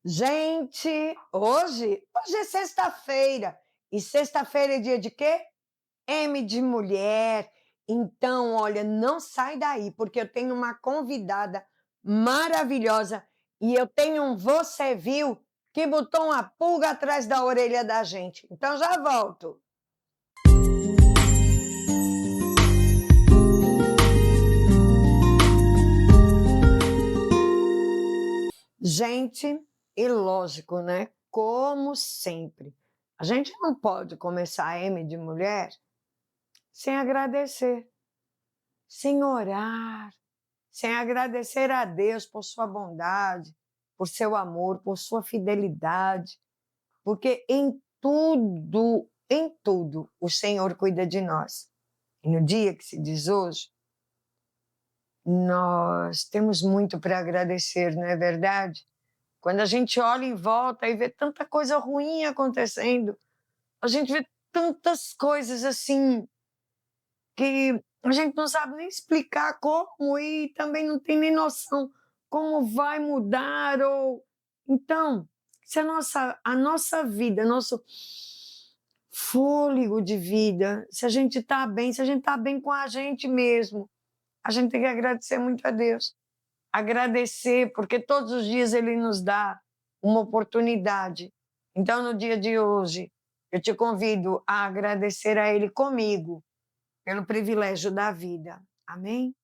Gente, hoje é sexta-feira. E sexta-feira é dia de quê? M de mulher. Então, olha, não sai daí, porque eu tenho uma convidada maravilhosa e eu tenho um você viu que botou uma pulga atrás da orelha da gente. Então já volto. Gente, e lógico, né? Como sempre, a gente não pode começar a M de mulher sem agradecer, sem orar, sem agradecer a Deus por sua bondade, por seu amor, por sua fidelidade, porque em tudo, o Senhor cuida de nós. E no dia que se diz hoje, nós temos muito para agradecer, não é verdade? Quando a gente olha em volta e vê tanta coisa ruim acontecendo, a gente vê tantas coisas assim que a gente não sabe nem explicar como e também não tem nem noção como vai mudar ou então, se a nossa vida, nosso fôlego de vida, se a gente está bem, se a gente está bem com a gente mesmo, a gente tem que agradecer muito a Deus. Agradecer, porque todos os dias Ele nos dá uma oportunidade. Então, no dia de hoje, eu te convido a agradecer a Ele comigo, pelo privilégio da vida. Amém?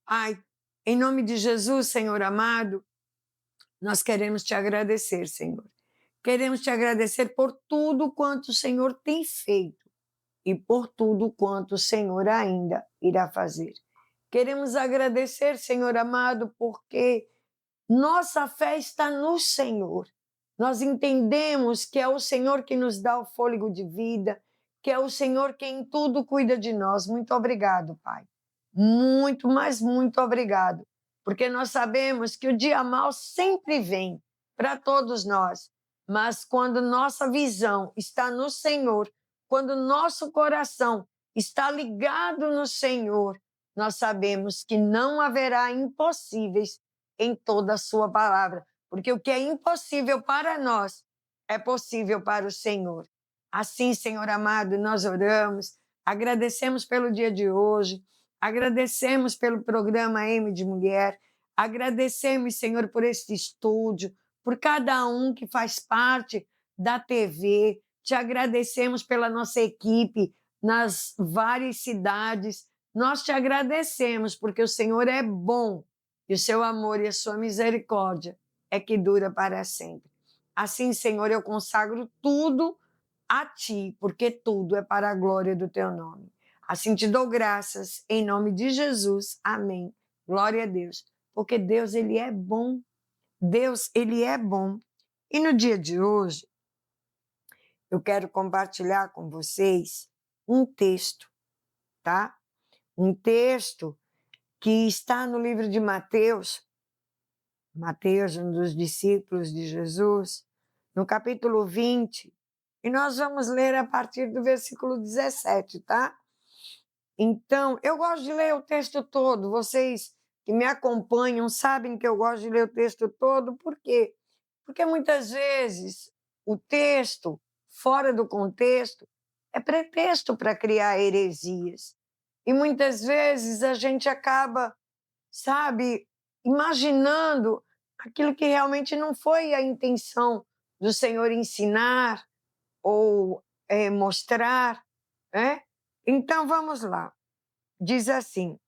Pai, em nome de Jesus, Senhor amado, nós queremos te agradecer, Senhor. Queremos te agradecer por tudo quanto o Senhor tem feito e por tudo quanto o Senhor ainda irá fazer. Queremos agradecer, Senhor amado, porque nossa fé está no Senhor. Nós entendemos que é o Senhor que nos dá o fôlego de vida, que é o Senhor que em tudo cuida de nós. Muito obrigado, Pai. Muito, mas muito obrigado. Porque nós sabemos que o dia mau sempre vem para todos nós. Mas quando nossa visão está no Senhor, quando nosso coração está ligado no Senhor, nós sabemos que não haverá impossíveis em toda a sua palavra, porque o que é impossível para nós é possível para o Senhor. Assim, Senhor amado, nós oramos, agradecemos pelo dia de hoje, agradecemos pelo programa M de Mulher, agradecemos, Senhor, por este estúdio, por cada um que faz parte da TV, te agradecemos pela nossa equipe nas várias cidades, nós te agradecemos porque o Senhor é bom e o seu amor e a sua misericórdia é que dura para sempre. Assim, Senhor, eu consagro tudo a ti, porque tudo é para a glória do teu nome. Assim te dou graças em nome de Jesus. Amém. Glória a Deus. Porque Deus, ele é bom. Deus, ele é bom. E no dia de hoje, eu quero compartilhar com vocês um texto, tá? Um texto que está no livro de Mateus, Mateus, um dos discípulos de Jesus, no capítulo 20, e nós vamos ler a partir do versículo 17, tá? Então, eu gosto de ler o texto todo, vocês que me acompanham sabem que eu gosto de ler o texto todo, por quê? Porque muitas vezes o texto, fora do contexto, é pretexto para criar heresias. E muitas vezes a gente acaba, sabe, imaginando aquilo que realmente não foi a intenção do Senhor ensinar ou mostrar, né? Então vamos lá. Diz assim: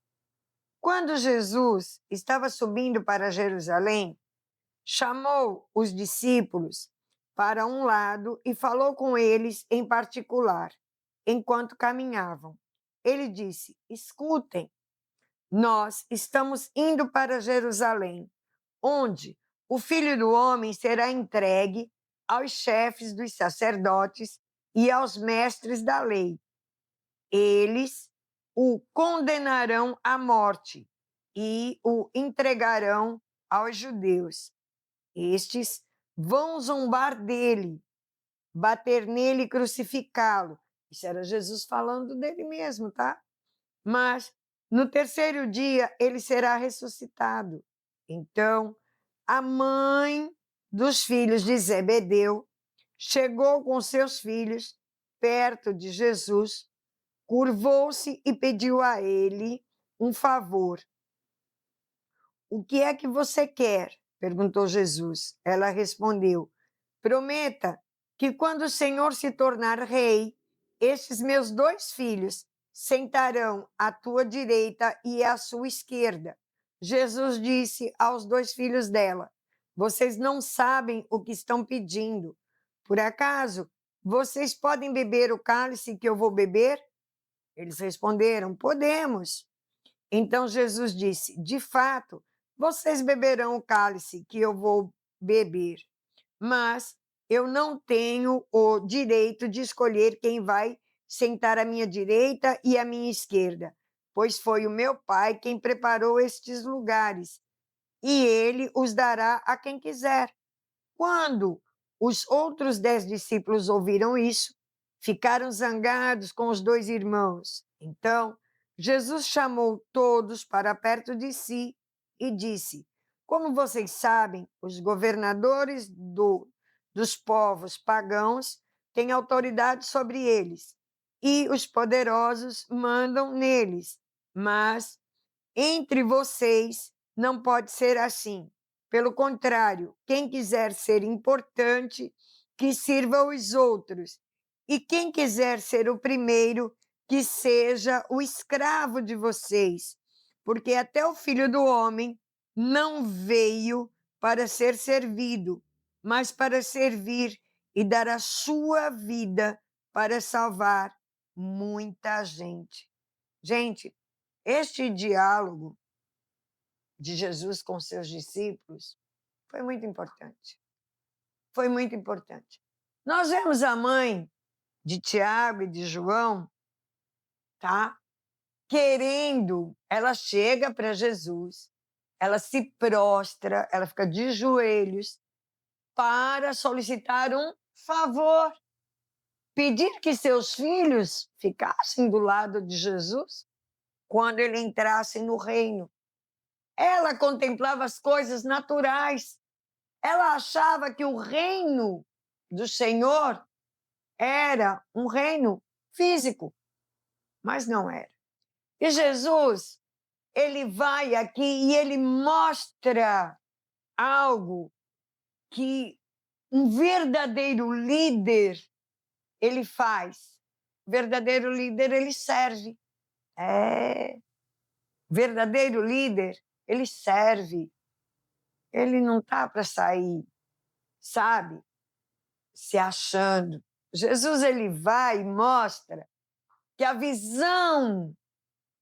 quando Jesus estava subindo para Jerusalém, chamou os discípulos para um lado e falou com eles em particular, enquanto caminhavam. Ele disse: escutem, nós estamos indo para Jerusalém, onde o Filho do Homem será entregue aos chefes dos sacerdotes e aos mestres da lei. Eles o condenarão à morte e o entregarão aos judeus. Estes vão zombar dele, bater nele e crucificá-lo. Isso era Jesus falando dele mesmo, tá? Mas no terceiro dia ele será ressuscitado. Então, a mãe dos filhos de Zebedeu, chegou com seus filhos perto de Jesus, curvou-se e pediu a ele um favor. O que é que você quer? Perguntou Jesus. Ela respondeu: prometa que quando o Senhor se tornar rei, estes meus 2 filhos sentarão à tua direita e à sua esquerda. Jesus disse aos 2 filhos dela: vocês não sabem o que estão pedindo. Por acaso, vocês podem beber o cálice que eu vou beber? Eles responderam: podemos. Então Jesus disse: de fato, vocês beberão o cálice que eu vou beber, mas eu não tenho o direito de escolher quem vai sentar à minha direita e à minha esquerda, pois foi o meu Pai quem preparou estes lugares, e ele os dará a quem quiser. Quando os outros 10 discípulos ouviram isso, ficaram zangados com os 2 irmãos. Então, Jesus chamou todos para perto de si e disse: como vocês sabem, os governadores dos povos pagãos têm autoridade sobre eles, e os poderosos mandam neles. Mas entre vocês não pode ser assim. Pelo contrário, quem quiser ser importante, que sirva os outros. E quem quiser ser o primeiro, que seja o escravo de vocês. Porque até o Filho do Homem não veio para ser servido, mas para servir e dar a sua vida para salvar muita gente. Gente, este diálogo de Jesus com seus discípulos foi muito importante. Foi muito importante. Nós vemos a mãe de Tiago e de João, tá? Querendo, ela chega para Jesus, ela se prostra, ela fica de joelhos para solicitar um favor, pedir que seus filhos ficassem do lado de Jesus quando ele entrasse no reino. Ela contemplava as coisas naturais. Ela achava que o reino do Senhor era um reino físico, mas não era. E Jesus, ele vai aqui e ele mostra algo que um verdadeiro líder ele faz. O verdadeiro líder ele serve. Verdadeiro líder ele serve. Ele não está para sair, sabe, se achando. Jesus ele vai e mostra que a visão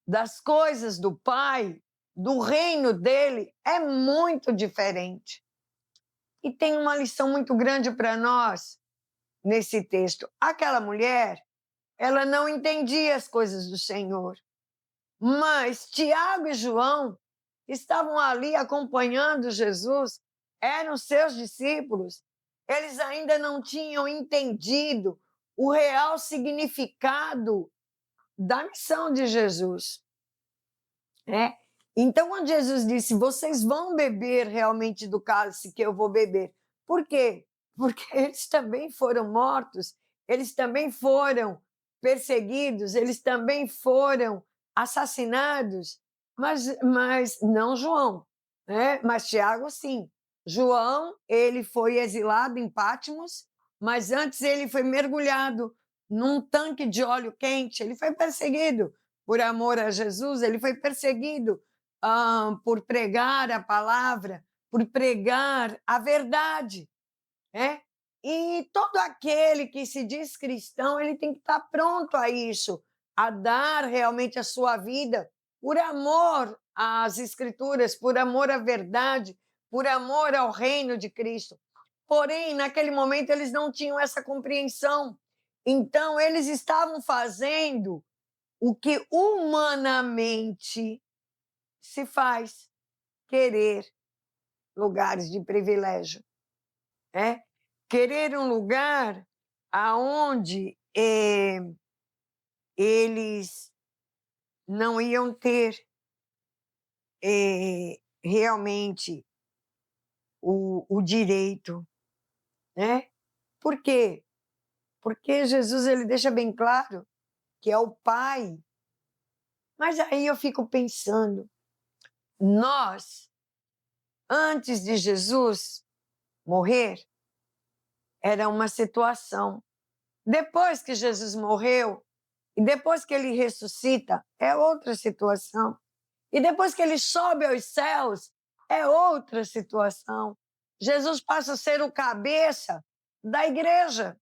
das coisas do Pai, do reino dele, é muito diferente. E tem uma lição muito grande para nós nesse texto. Aquela mulher, ela não entendia as coisas do Senhor, mas Tiago e João estavam ali acompanhando Jesus, eram seus discípulos, eles ainda não tinham entendido o real significado da missão de Jesus. Então, quando Jesus disse, vocês vão beber realmente do cálice que eu vou beber. Por quê? Porque eles também foram mortos, eles também foram perseguidos, eles também foram assassinados, mas não João, mas Tiago sim. João, ele foi exilado em Patmos, mas antes ele foi mergulhado num tanque de óleo quente, ele foi perseguido por amor a Jesus, ele foi perseguido por pregar a palavra, por pregar a verdade. E todo aquele que se diz cristão, ele tem que estar pronto a isso, a dar realmente a sua vida por amor às Escrituras, por amor à verdade, por amor ao reino de Cristo. Porém, naquele momento, eles não tinham essa compreensão. Então, eles estavam fazendo o que humanamente se faz, querer lugares de privilégio. Querer um lugar aonde eles não iam ter realmente o direito, né? Por quê? Porque Jesus ele deixa bem claro que é o Pai. Mas aí eu fico pensando, nós, antes de Jesus morrer, era uma situação. Depois que Jesus morreu, e depois que ele ressuscita, é outra situação. E depois que ele sobe aos céus, é outra situação. Jesus passa a ser o cabeça da igreja.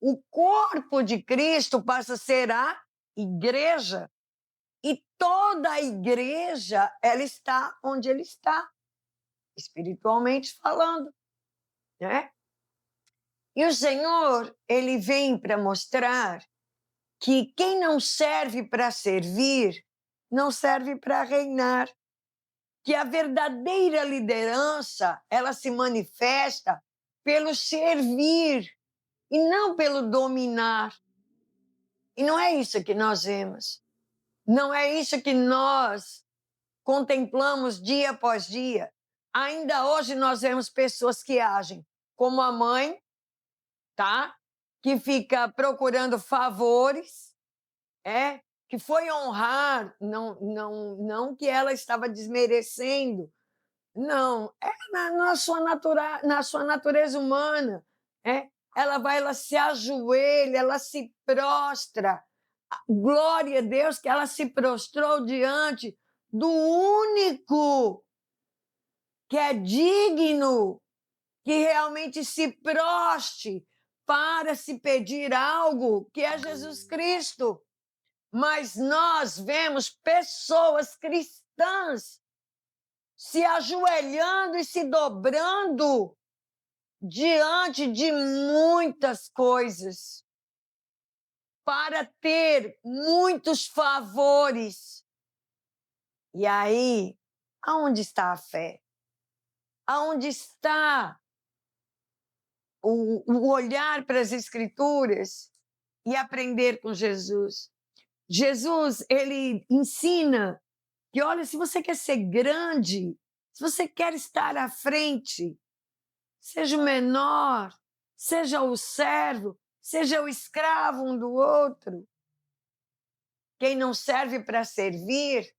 O corpo de Cristo passa a ser a igreja. E toda a igreja, ela está onde ele está, espiritualmente falando, né? E o Senhor, ele vem para mostrar que quem não serve para servir, não serve para reinar. Que a verdadeira liderança, ela se manifesta pelo servir e não pelo dominar. E não é isso que nós vemos. Não é isso que nós contemplamos dia após dia. Ainda hoje nós vemos pessoas que agem como a mãe, tá? Que fica procurando favores, que foi honrar, não que ela estava desmerecendo, não, é na sua natureza humana, ela se ajoelha, ela se prostra. Glória a Deus que ela se prostrou diante do único que é digno, que realmente se proste para se pedir algo, que é Jesus Cristo. Mas nós vemos pessoas cristãs se ajoelhando e se dobrando diante de muitas coisas para ter muitos favores. E aí, aonde está a fé? Aonde está o olhar para as Escrituras e aprender com Jesus? Jesus, ele ensina que, olha, se você quer ser grande, se você quer estar à frente, seja o menor, seja o servo, seja o escravo um do outro. Quem não serve para servir,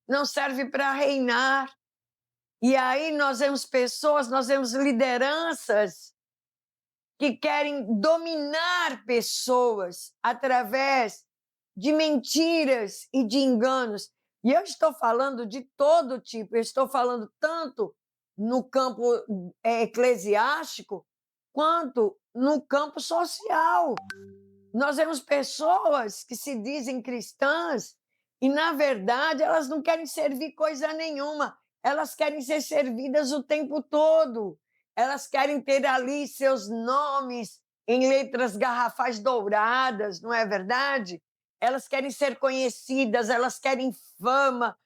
não serve para reinar. E aí nós vemos pessoas, nós vemos lideranças que querem dominar pessoas através de mentiras e de enganos. E eu estou falando de todo tipo, eu estou falando tanto no campo eclesiástico, quanto no campo social. Nós vemos pessoas que se dizem cristãs e, na verdade, elas não querem servir coisa nenhuma, elas querem ser servidas o tempo todo. Elas querem ter ali seus nomes em letras garrafais douradas, não é verdade? Elas querem ser conhecidas, elas querem fama.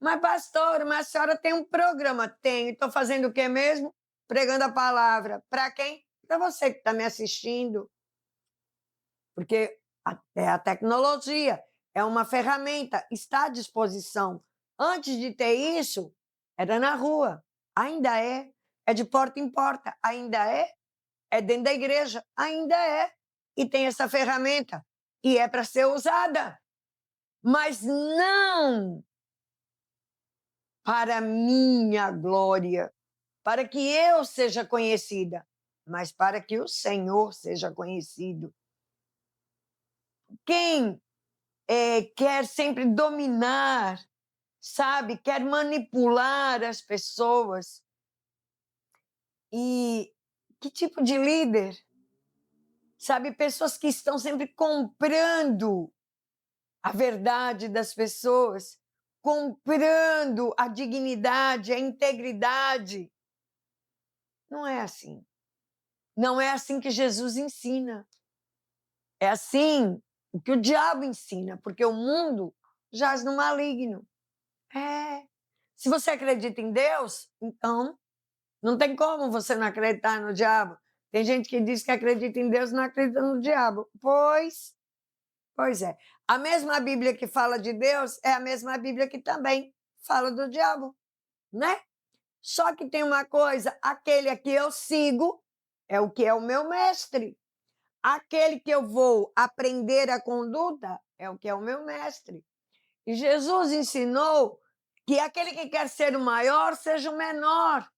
Mas, pastor, mas a senhora tem um programa? Tenho. Estou fazendo o quê mesmo? Pregando a palavra. Para quem? Para você que está me assistindo. Porque é a tecnologia, é uma ferramenta, está à disposição. Antes de ter isso, era na rua, ainda é de porta em porta, ainda é dentro da igreja, ainda é. E tem essa ferramenta, e é para ser usada, mas não para minha glória, para que eu seja conhecida, mas para que o Senhor seja conhecido. Quem quer sempre dominar, sabe? Quer manipular as pessoas. E que tipo de líder? Sabe, pessoas que estão sempre comprando a verdade das pessoas, comprando a dignidade, a integridade. Não é assim. Não é assim que Jesus ensina. É assim o que o diabo ensina, porque o mundo jaz no maligno. Se você acredita em Deus, então não tem como você não acreditar no diabo. Tem gente que diz que acredita em Deus e não acredita no diabo. Pois é. A mesma Bíblia que fala de Deus é a mesma Bíblia que também fala do diabo, né? Só que tem uma coisa, aquele a que eu sigo é o que é o meu mestre. Aquele que eu vou aprender a conduta é o que é o meu mestre. E Jesus ensinou que aquele que quer ser o maior seja o menor.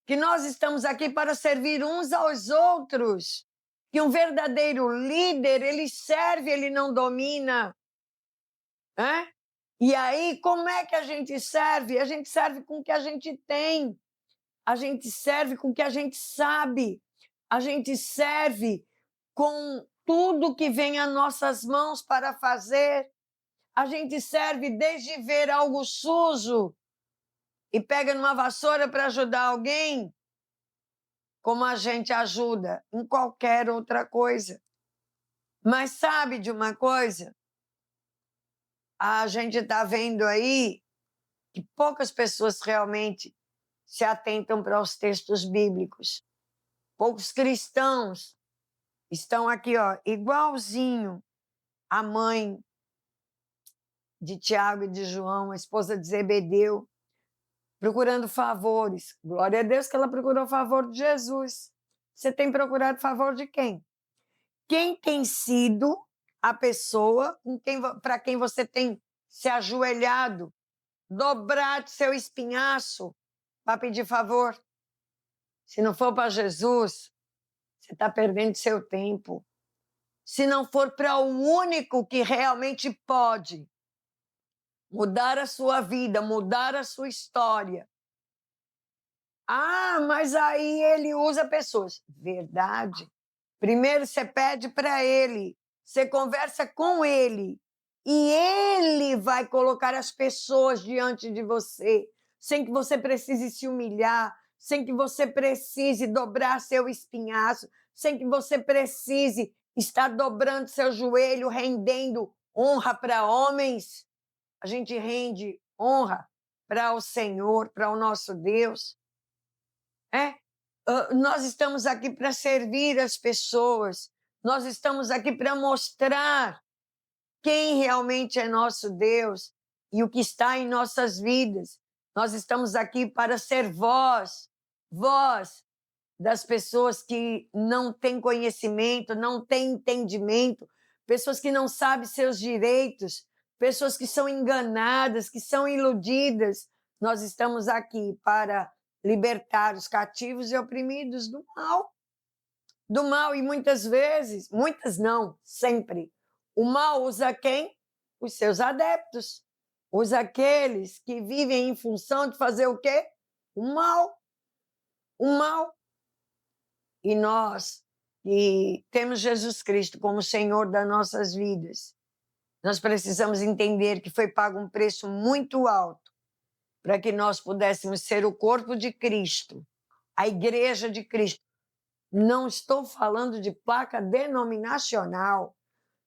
Que nós estamos aqui para servir uns aos outros. Que um verdadeiro líder, ele serve, ele não domina. Né? E aí, como é que a gente serve? A gente serve com o que a gente tem. A gente serve com o que a gente sabe. A gente serve com tudo que vem às nossas mãos para fazer. A gente serve desde ver algo sujo e pega numa vassoura para ajudar alguém, como a gente ajuda em qualquer outra coisa. Mas sabe de uma coisa? A gente está vendo aí que poucas pessoas realmente se atentam para os textos bíblicos. Poucos cristãos estão aqui, ó, igualzinho a mãe de Tiago e de João, a esposa de Zebedeu, procurando favores. Glória a Deus que ela procurou favor de Jesus. Você tem procurado favor de quem? Quem tem sido a pessoa para quem você tem se ajoelhado, dobrado seu espinhaço para pedir favor? Se não for para Jesus, você está perdendo seu tempo. Se não for para o único que realmente pode mudar a sua vida, mudar a sua história. Ah, mas aí ele usa pessoas. Verdade. Primeiro você pede para ele, você conversa com ele, e ele vai colocar as pessoas diante de você, sem que você precise se humilhar, sem que você precise dobrar seu espinhaço, sem que você precise estar dobrando seu joelho, rendendo honra para homens. A gente rende honra para o Senhor, para o nosso Deus. Nós estamos aqui para servir as pessoas, nós estamos aqui para mostrar quem realmente é nosso Deus e o que está em nossas vidas. Nós estamos aqui para ser voz das pessoas que não têm conhecimento, não têm entendimento, pessoas que não sabem seus direitos, pessoas que são enganadas, que são iludidas. Nós estamos aqui para libertar os cativos e oprimidos do mal. Do mal, e muitas vezes, muitas não, sempre, o mal usa quem? Os seus adeptos. Usa aqueles que vivem em função de fazer o quê? O mal. O mal. E nós, que temos Jesus Cristo como Senhor das nossas vidas, nós precisamos entender que foi pago um preço muito alto para que nós pudéssemos ser o corpo de Cristo, a igreja de Cristo. Não estou falando de placa denominacional.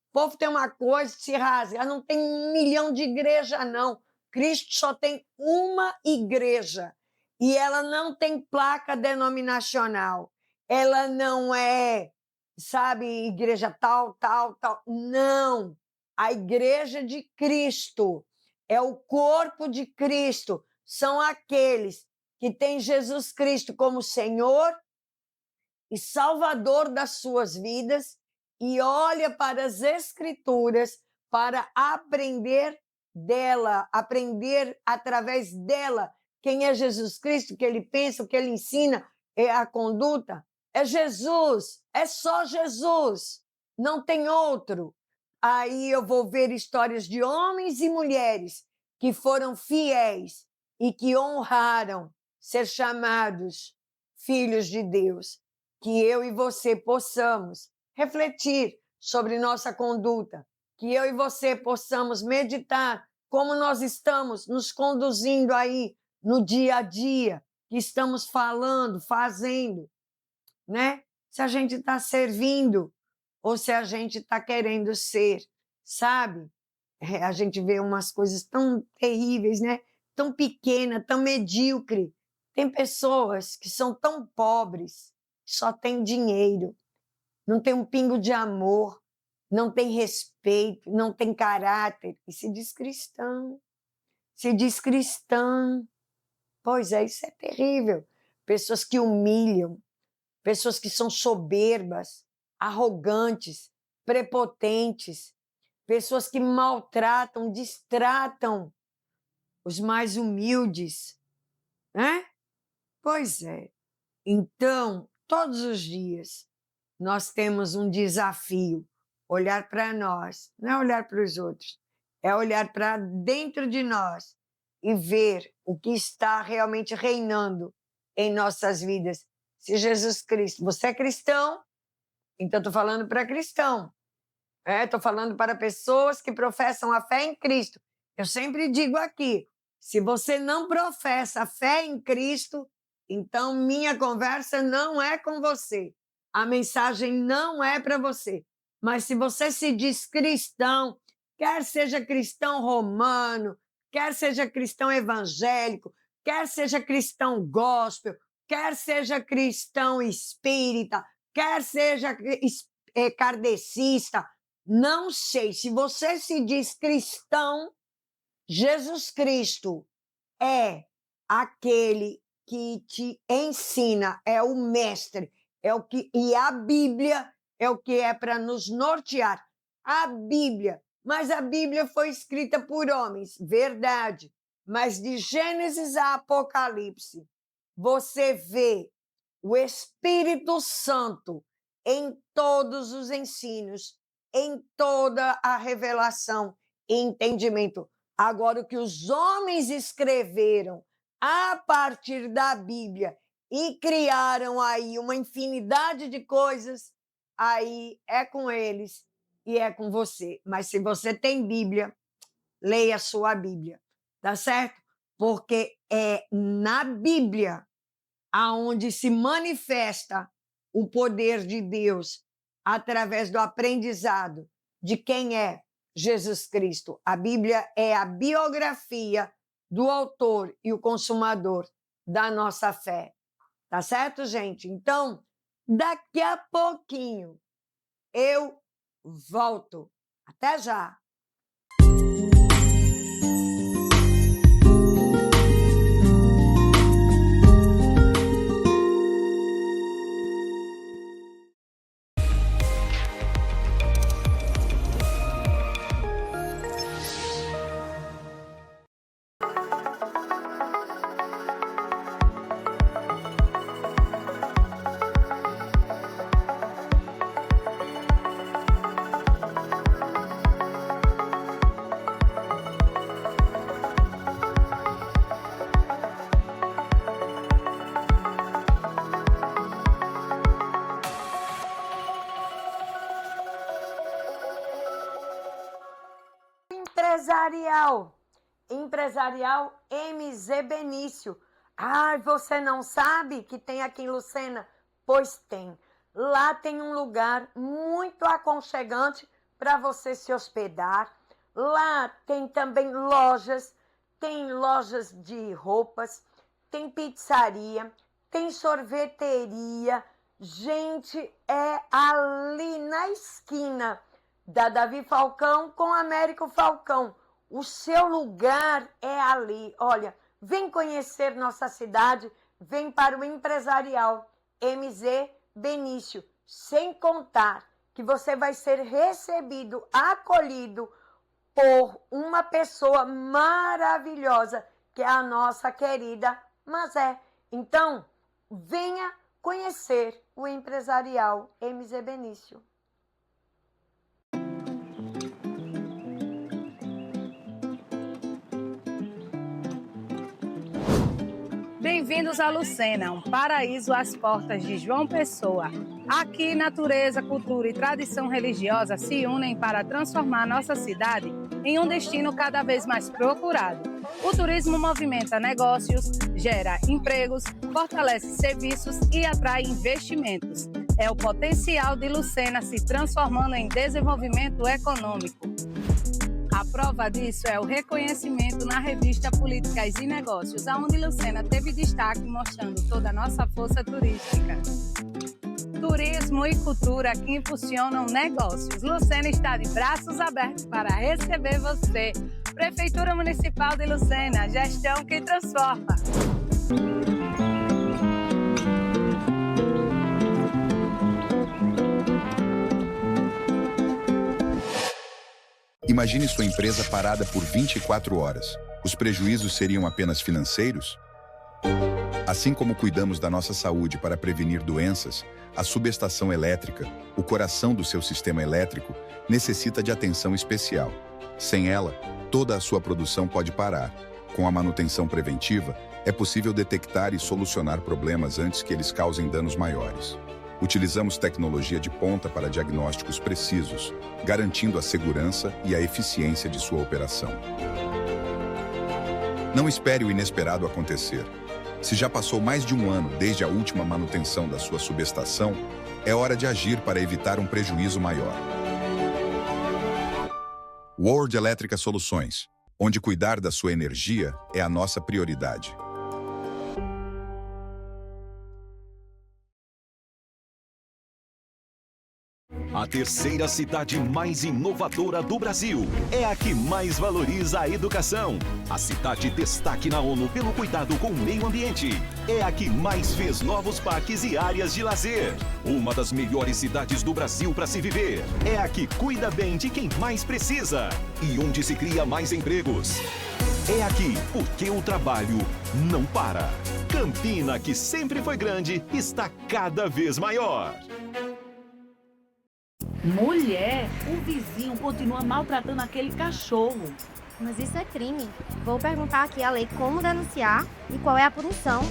O povo tem uma coisa que se rasga, não tem 1 milhão de igreja, não. Cristo só tem uma igreja e ela não tem placa denominacional. Ela não é, sabe, igreja tal, tal, tal. Não. A igreja de Cristo é o corpo de Cristo. São aqueles que têm Jesus Cristo como Senhor e Salvador das suas vidas e olha para as Escrituras para aprender dela, aprender através dela quem é Jesus Cristo, o que ele pensa, o que ele ensina, é a conduta. É Jesus, é só Jesus, não tem outro. Aí eu vou ver histórias de homens e mulheres que foram fiéis e que honraram ser chamados filhos de Deus. Que eu e você possamos refletir sobre nossa conduta, que eu e você possamos meditar como nós estamos nos conduzindo aí no dia a dia, que estamos falando, fazendo, né? Se a gente está servindo ou se a gente está querendo ser, sabe? A gente vê umas coisas tão terríveis, né? Tão pequena, tão medíocre. Tem pessoas que são tão pobres, só têm dinheiro, não tem um pingo de amor, não tem respeito, não tem caráter, e se diz cristão, se diz cristã. Pois é, isso é terrível. Pessoas que humilham, pessoas que são soberbas, arrogantes, prepotentes, pessoas que maltratam, destratam os mais humildes, né? Pois é. Então, todos os dias, nós temos um desafio, olhar para nós, não é olhar para os outros, é olhar para dentro de nós e ver o que está realmente reinando em nossas vidas. Se Jesus Cristo, você é cristão, então estou falando para cristão, estou falando para pessoas que professam a fé em Cristo. Eu sempre digo aqui, se você não professa a fé em Cristo, então minha conversa não é com você. A mensagem não é para você. Mas se você se diz cristão, quer seja cristão romano, quer seja cristão evangélico, quer seja cristão gospel, quer seja cristão espírita, quer seja kardecista, não sei, se você se diz cristão, Jesus Cristo é aquele que te ensina, é o mestre, e a Bíblia é o que é para nos nortear. A Bíblia, mas a Bíblia foi escrita por homens, verdade, mas de Gênesis a Apocalipse, você vê o Espírito Santo em todos os ensinos, em toda a revelação e entendimento. Agora, o que os homens escreveram a partir da Bíblia e criaram aí uma infinidade de coisas, aí é com eles e é com você. Mas se você tem Bíblia, leia a sua Bíblia, tá certo? Porque é na Bíblia aonde se manifesta o poder de Deus através do aprendizado de quem é Jesus Cristo. A Bíblia é a biografia do autor e o consumador da nossa fé. Tá certo, gente? Então, daqui a pouquinho eu volto. Até já! Empresarial MZ Benício. Ai, você não sabe que tem aqui em Lucena? Pois tem. Lá tem um lugar muito aconchegante para você se hospedar. Lá tem também tem lojas de roupas, tem pizzaria, tem sorveteria. Gente, é ali na esquina da Davi Falcão com Américo Falcão. O seu lugar é ali. Olha, vem conhecer nossa cidade, vem para o Empresarial MZ Benício. Sem contar que você vai ser recebido, acolhido por uma pessoa maravilhosa, que é a nossa querida Mazé. Então, venha conhecer o Empresarial MZ Benício. Bem-vindos a Lucena, um paraíso às portas de João Pessoa. Aqui, natureza, cultura e tradição religiosa se unem para transformar nossa cidade em um destino cada vez mais procurado. O turismo movimenta negócios, gera empregos, fortalece serviços e atrai investimentos. É o potencial de Lucena se transformando em desenvolvimento econômico. A prova disso é o reconhecimento na revista Políticas e Negócios, onde Lucena teve destaque mostrando toda a nossa força turística. Turismo e cultura que impulsionam negócios. Lucena está de braços abertos para receber você. Prefeitura Municipal de Lucena, gestão que transforma. Imagine sua empresa parada por 24 horas. Os prejuízos seriam apenas financeiros? Assim como cuidamos da nossa saúde para prevenir doenças, a subestação elétrica, o coração do seu sistema elétrico, necessita de atenção especial. Sem ela, toda a sua produção pode parar. Com a manutenção preventiva, é possível detectar e solucionar problemas antes que eles causem danos maiores. Utilizamos tecnologia de ponta para diagnósticos precisos, garantindo a segurança e a eficiência de sua operação. Não espere o inesperado acontecer. Se já passou mais de um ano desde a última manutenção da sua subestação, é hora de agir para evitar um prejuízo maior. World Elétrica Soluções, onde cuidar da sua energia é a nossa prioridade. A terceira cidade mais inovadora do Brasil é a que mais valoriza a educação. A cidade destaque na ONU pelo cuidado com o meio ambiente. É a que mais fez novos parques e áreas de lazer. Uma das melhores cidades do Brasil para se viver. É a que cuida bem de quem mais precisa e onde se cria mais empregos. É aqui porque o trabalho não para. Campina, que sempre foi grande, está cada vez maior. Mulher, o vizinho continua maltratando aquele cachorro. Mas isso é crime. Vou perguntar aqui à lei como denunciar e qual é a punição.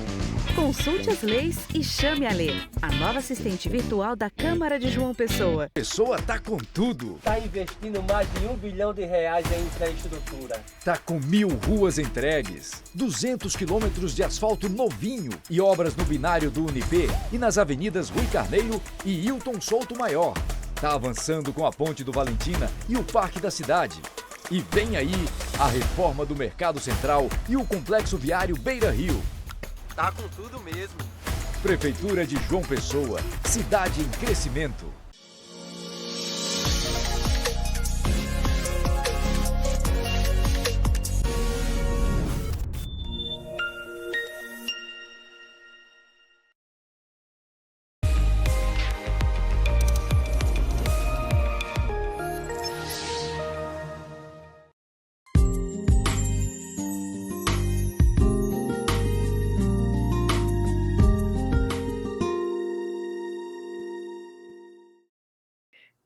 Consulte as leis e chame a Lê, a nova assistente virtual da Câmara de João Pessoa. Pessoa tá com tudo. Tá investindo mais de R$1 bilhão em infraestrutura. Tá com 1.000 ruas entregues, 200 quilômetros de asfalto novinho e obras no binário do Unip e nas avenidas Rui Carneiro e Hilton Souto Maior. Tá avançando com a Ponte do Valentina e o Parque da Cidade. E vem aí a reforma do Mercado Central e o Complexo Viário Beira Rio. Tá com tudo mesmo. Prefeitura de João Pessoa, cidade em crescimento.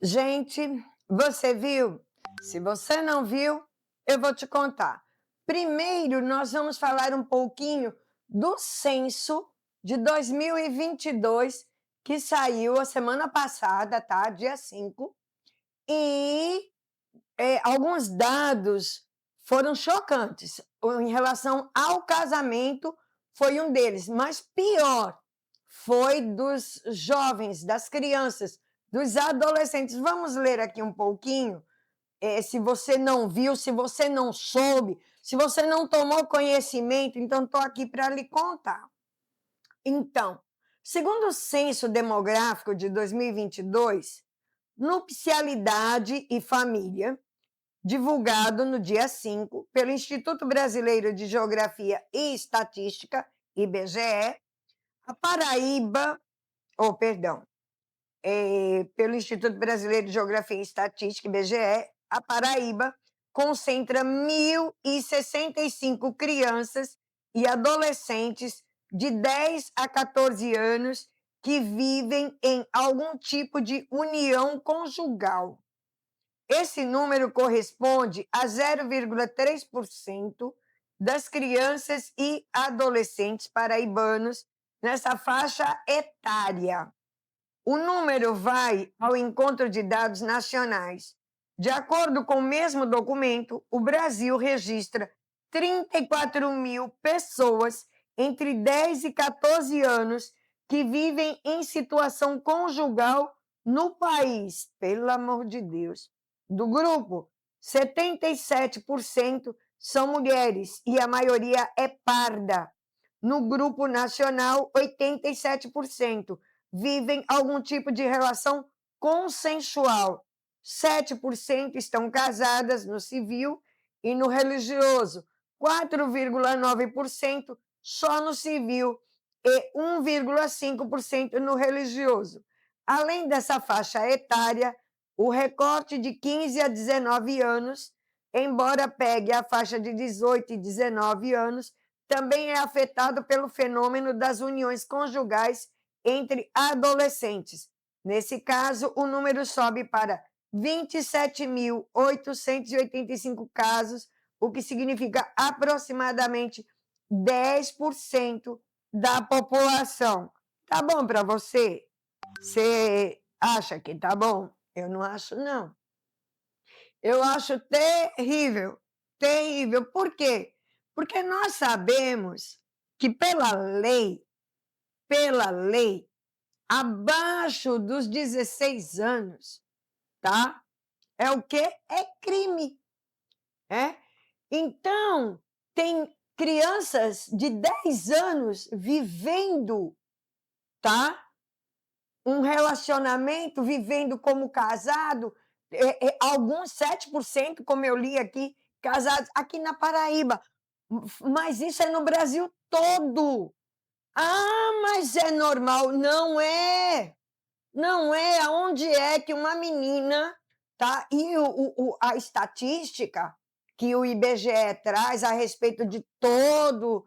Gente, você viu? Se você não viu, eu vou te contar. Primeiro, nós vamos falar um pouquinho do censo de 2022, que saiu a semana passada, tá? Dia 5. E alguns dados foram chocantes. Em relação ao casamento, foi um deles. Mas pior, foi dos jovens, das crianças, dos adolescentes. Vamos ler aqui um pouquinho. Se você não viu, se você não soube, se você não tomou conhecimento, então estou aqui para lhe contar. Então, segundo o Censo Demográfico de 2022, nupcialidade e família, divulgado no dia 5 pelo Instituto Brasileiro de Geografia e Estatística, IBGE, a Paraíba, pelo Instituto Brasileiro de Geografia e Estatística, IBGE, a Paraíba concentra 1.065 crianças e adolescentes de 10 a 14 anos que vivem em algum tipo de união conjugal. Esse número corresponde a 0,3% das crianças e adolescentes paraibanos nessa faixa etária. O número vai ao encontro de dados nacionais. De acordo com o mesmo documento, o Brasil registra 34 mil pessoas entre 10 e 14 anos que vivem em situação conjugal no país, pelo amor de Deus. Do grupo, 77% são mulheres e a maioria é parda. No grupo nacional, 87% vivem algum tipo de relação consensual. 7% estão casadas no civil e no religioso. 4,9% só no civil e 1,5% no religioso. Além dessa faixa etária, o recorte de 15 a 19 anos, embora pegue a faixa de 18 e 19 anos, também é afetado pelo fenômeno das uniões conjugais entre adolescentes. Nesse caso, o número sobe para 27.885 casos, o que significa aproximadamente 10% da população. Tá bom para você? Você acha que tá bom? Eu não acho, não. Eu acho terrível, terrível. Por quê? Porque nós sabemos que pela lei, abaixo dos 16 anos, tá? É o quê? É crime. Então, tem crianças de 10 anos vivendo, tá? Um relacionamento, vivendo como casado, alguns 7%, como eu li aqui, casados aqui na Paraíba. Mas isso é no Brasil todo. Ah, mas é normal. Não é. Não é. Aonde é que uma menina, tá? E a estatística que o IBGE traz a respeito de todo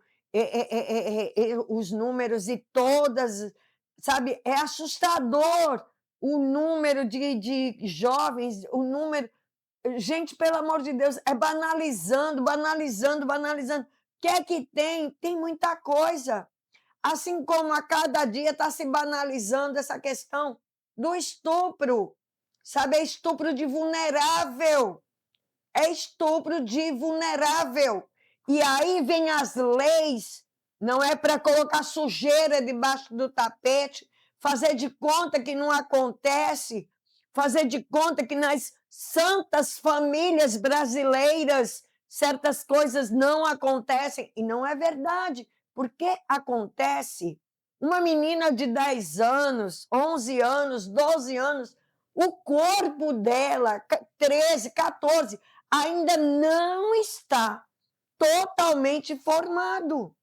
os números e todas, sabe? É assustador o número de jovens, o número... Gente, pelo amor de Deus, é banalizando, banalizando, banalizando. O que é que tem? Tem muita coisa. Assim como a cada dia está se banalizando essa questão do estupro. Sabe, é estupro de vulnerável. É estupro de vulnerável. E aí vem as leis, não é para colocar sujeira debaixo do tapete, fazer de conta que não acontece, fazer de conta que nas santas famílias brasileiras certas coisas não acontecem. E não é verdade, porque acontece. Uma menina de 10 anos, 11 anos, 12 anos, o corpo dela, 13, 14, ainda não está totalmente formado.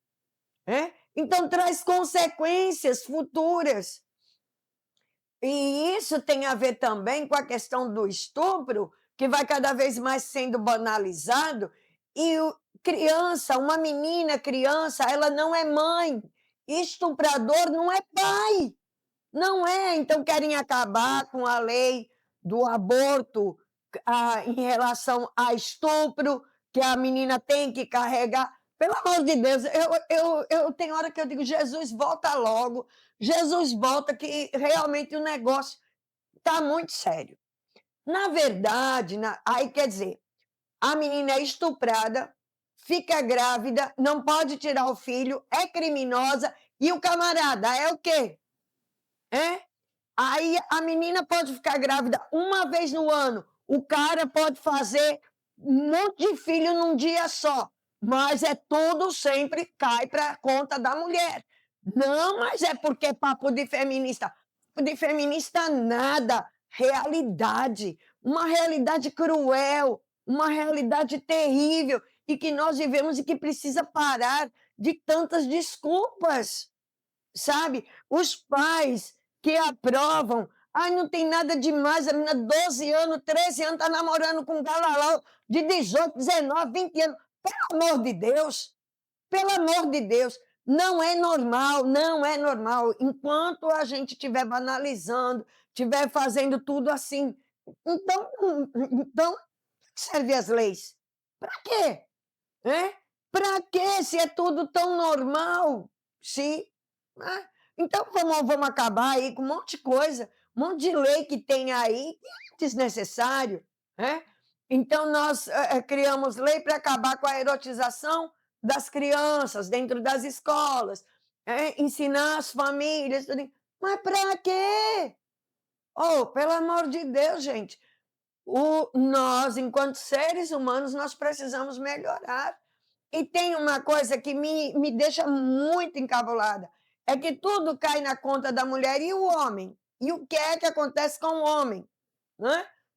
Então, traz consequências futuras. E isso tem a ver também com a questão do estupro, que vai cada vez mais sendo banalizado, e criança, uma menina criança, ela não é mãe. Estuprador não é pai. Não é. Então, querem acabar com a lei do aborto em relação a estupro, que a menina tem que carregar. Pelo amor de Deus, eu tenho hora que eu digo, Jesus, volta logo. Jesus, volta, que realmente o negócio está muito sério. Na verdade, aí quer dizer, a menina é estuprada, fica grávida, não pode tirar o filho, é criminosa, e o camarada é o quê? Aí a menina pode ficar grávida uma vez no ano, o cara pode fazer um monte de filho num dia só, mas é tudo sempre cai para conta da mulher. Não, mas é porque é papo de feminista. De feminista nada, realidade, uma realidade cruel, uma realidade terrível, e que nós vivemos e que precisa parar de tantas desculpas, sabe? Os pais que aprovam, não tem nada demais, a menina 12 anos, 13 anos, está namorando com um galalau de 18, 19, 20 anos. Pelo amor de Deus, não é normal, não é normal. Enquanto a gente estiver banalizando, estiver fazendo tudo assim, então serve as leis? Para quê? Para quê, se é tudo tão normal? Então vamos acabar aí com um monte de coisa, um monte de lei que tem aí, que é desnecessário. Então nós criamos lei para acabar com a erotização das crianças dentro das escolas, ensinar as famílias, mas para quê? Pelo amor de Deus, gente, nós, enquanto seres humanos, nós precisamos melhorar. E tem uma coisa que me deixa muito encabulada, é que tudo cai na conta da mulher e o homem. E o que é que acontece com o homem?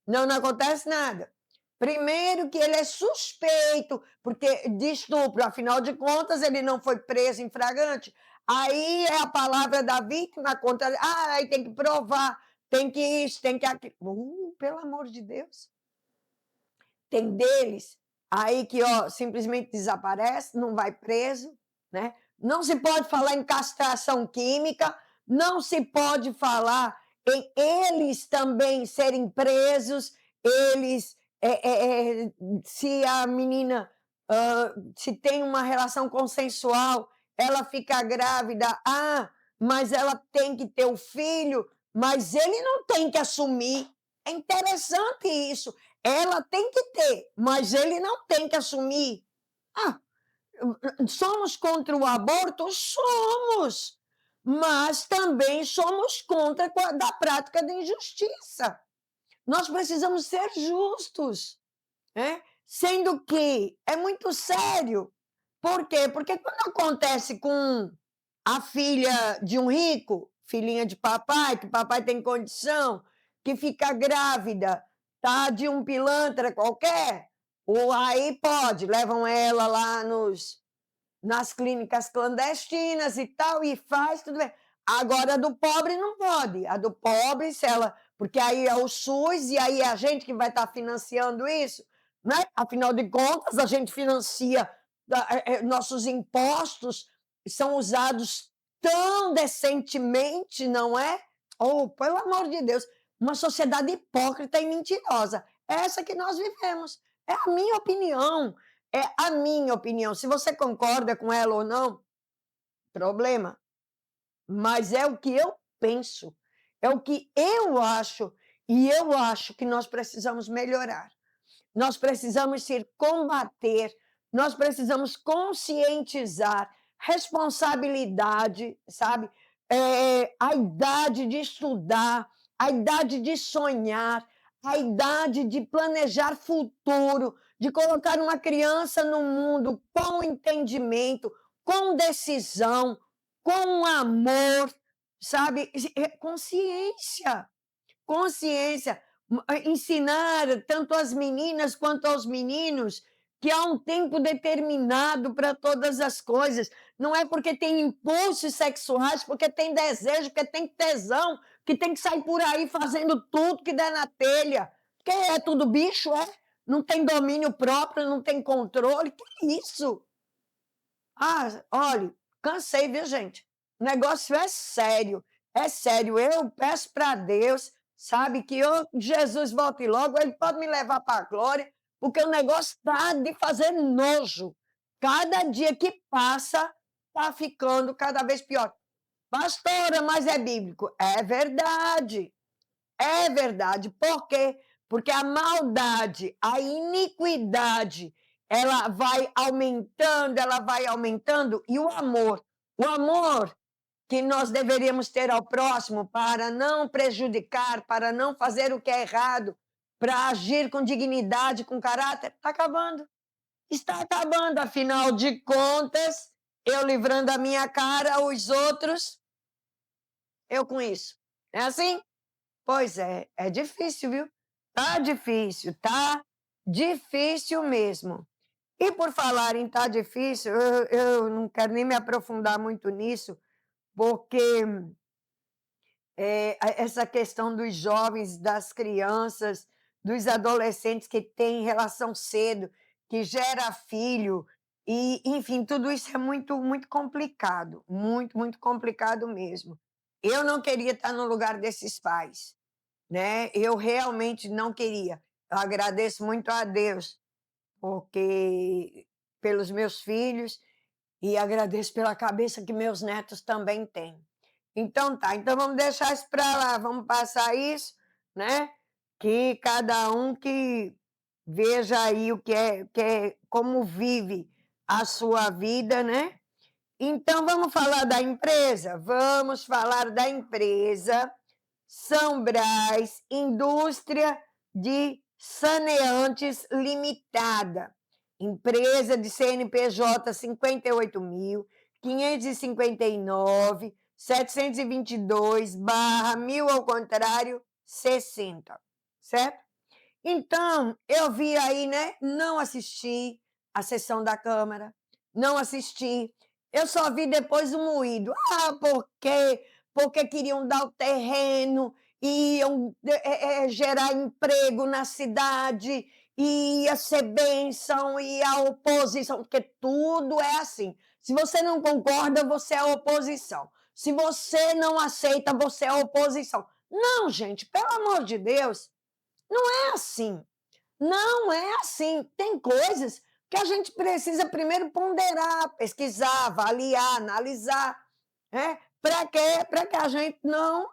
Não acontece nada. Primeiro que ele é suspeito, porque de estupro, afinal de contas, ele não foi preso em flagrante. Aí é a palavra da vítima contra... aí tem que provar, tem que isso, tem que aquilo. Pelo amor de Deus. Tem deles aí que simplesmente desaparece, não vai preso, né? Não se pode falar em castração química, não se pode falar em eles também serem presos, eles... se a menina se tem uma relação consensual, ela fica grávida, mas ela tem que ter o filho, mas ele não tem que assumir. É interessante isso. Ela tem que ter, mas ele não tem que assumir. Somos contra o aborto? Somos, mas também somos contra a prática da injustiça. Nós precisamos ser justos, né? Sendo que é muito sério. Por quê? Porque quando acontece com a filha de um rico, filhinha de papai, que papai tem condição, que fica grávida, tá, de um pilantra qualquer, ou aí pode, levam ela lá nas clínicas clandestinas e tal, e faz tudo bem. Agora, a do pobre não pode. A do pobre, se ela... Porque aí é o SUS e aí é a gente que vai estar financiando isso, né? Afinal de contas, a gente financia, nossos impostos são usados tão decentemente, não é? Pelo amor de Deus, uma sociedade hipócrita e mentirosa. É essa que nós vivemos. É a minha opinião. É a minha opinião. Se você concorda com ela ou não, problema. Mas é o que eu penso, é o que eu acho, e eu acho que nós precisamos melhorar. Nós precisamos combater, nós precisamos conscientizar, responsabilidade, sabe? A idade de estudar, a idade de sonhar, a idade de planejar futuro, de colocar uma criança no mundo com entendimento, com decisão, com amor, sabe? Consciência. Ensinar tanto às meninas quanto aos meninos que há um tempo determinado para todas as coisas. Não é porque tem impulsos sexuais, porque tem desejo, porque tem tesão, que tem que sair por aí fazendo tudo que der na telha. Porque é tudo bicho, é? Não tem domínio próprio, não tem controle. Que isso? Olha, cansei, viu, gente? O negócio é sério. É sério. Eu peço para Deus, sabe, que Jesus volte logo, ele pode me levar para a glória, porque o negócio está de fazer nojo. Cada dia que passa, está ficando cada vez pior. Pastora, mas é bíblico. É verdade. É verdade. Por quê? Porque a maldade, a iniquidade, ela vai aumentando, e o amor que nós deveríamos ter ao próximo para não prejudicar, para não fazer o que é errado, para agir com dignidade, com caráter, está acabando. Está acabando, afinal de contas, eu livrando a minha cara, os outros, eu com isso. É assim? Pois é difícil, viu? Tá difícil mesmo. E por falar em tá difícil, eu não quero nem me aprofundar muito nisso, porque essa questão dos jovens, das crianças, dos adolescentes que têm relação cedo, que gera filho, e, enfim, tudo isso é muito, muito complicado, muito, muito complicado mesmo. Eu não queria estar no lugar desses pais, né? Eu realmente não queria. Eu agradeço muito a Deus pelos meus filhos e agradeço pela cabeça que meus netos também têm. Então então vamos deixar isso para lá, vamos passar isso, né? Que cada um que veja aí o que é, como vive a sua vida, né? Então vamos falar da empresa? Vamos falar da empresa São Brás Indústria de Saneantes Limitada, empresa de CNPJ 58.559.722/1000 ao contrário 60, certo? Então, eu vi aí, né? Não assisti a sessão da Câmara, não assisti. Eu só vi depois o moído. Ah, por quê? Porque queriam dar o terreno, iam gerar emprego na cidade, ia ser bênção, e a oposição, porque tudo é assim. Se você não concorda, você é oposição. Se você não aceita, você é oposição. Não, gente, pelo amor de Deus, não é assim. Não é assim. Tem coisas que a gente precisa primeiro ponderar, pesquisar, avaliar, analisar, né? Para quê? Para que a gente não,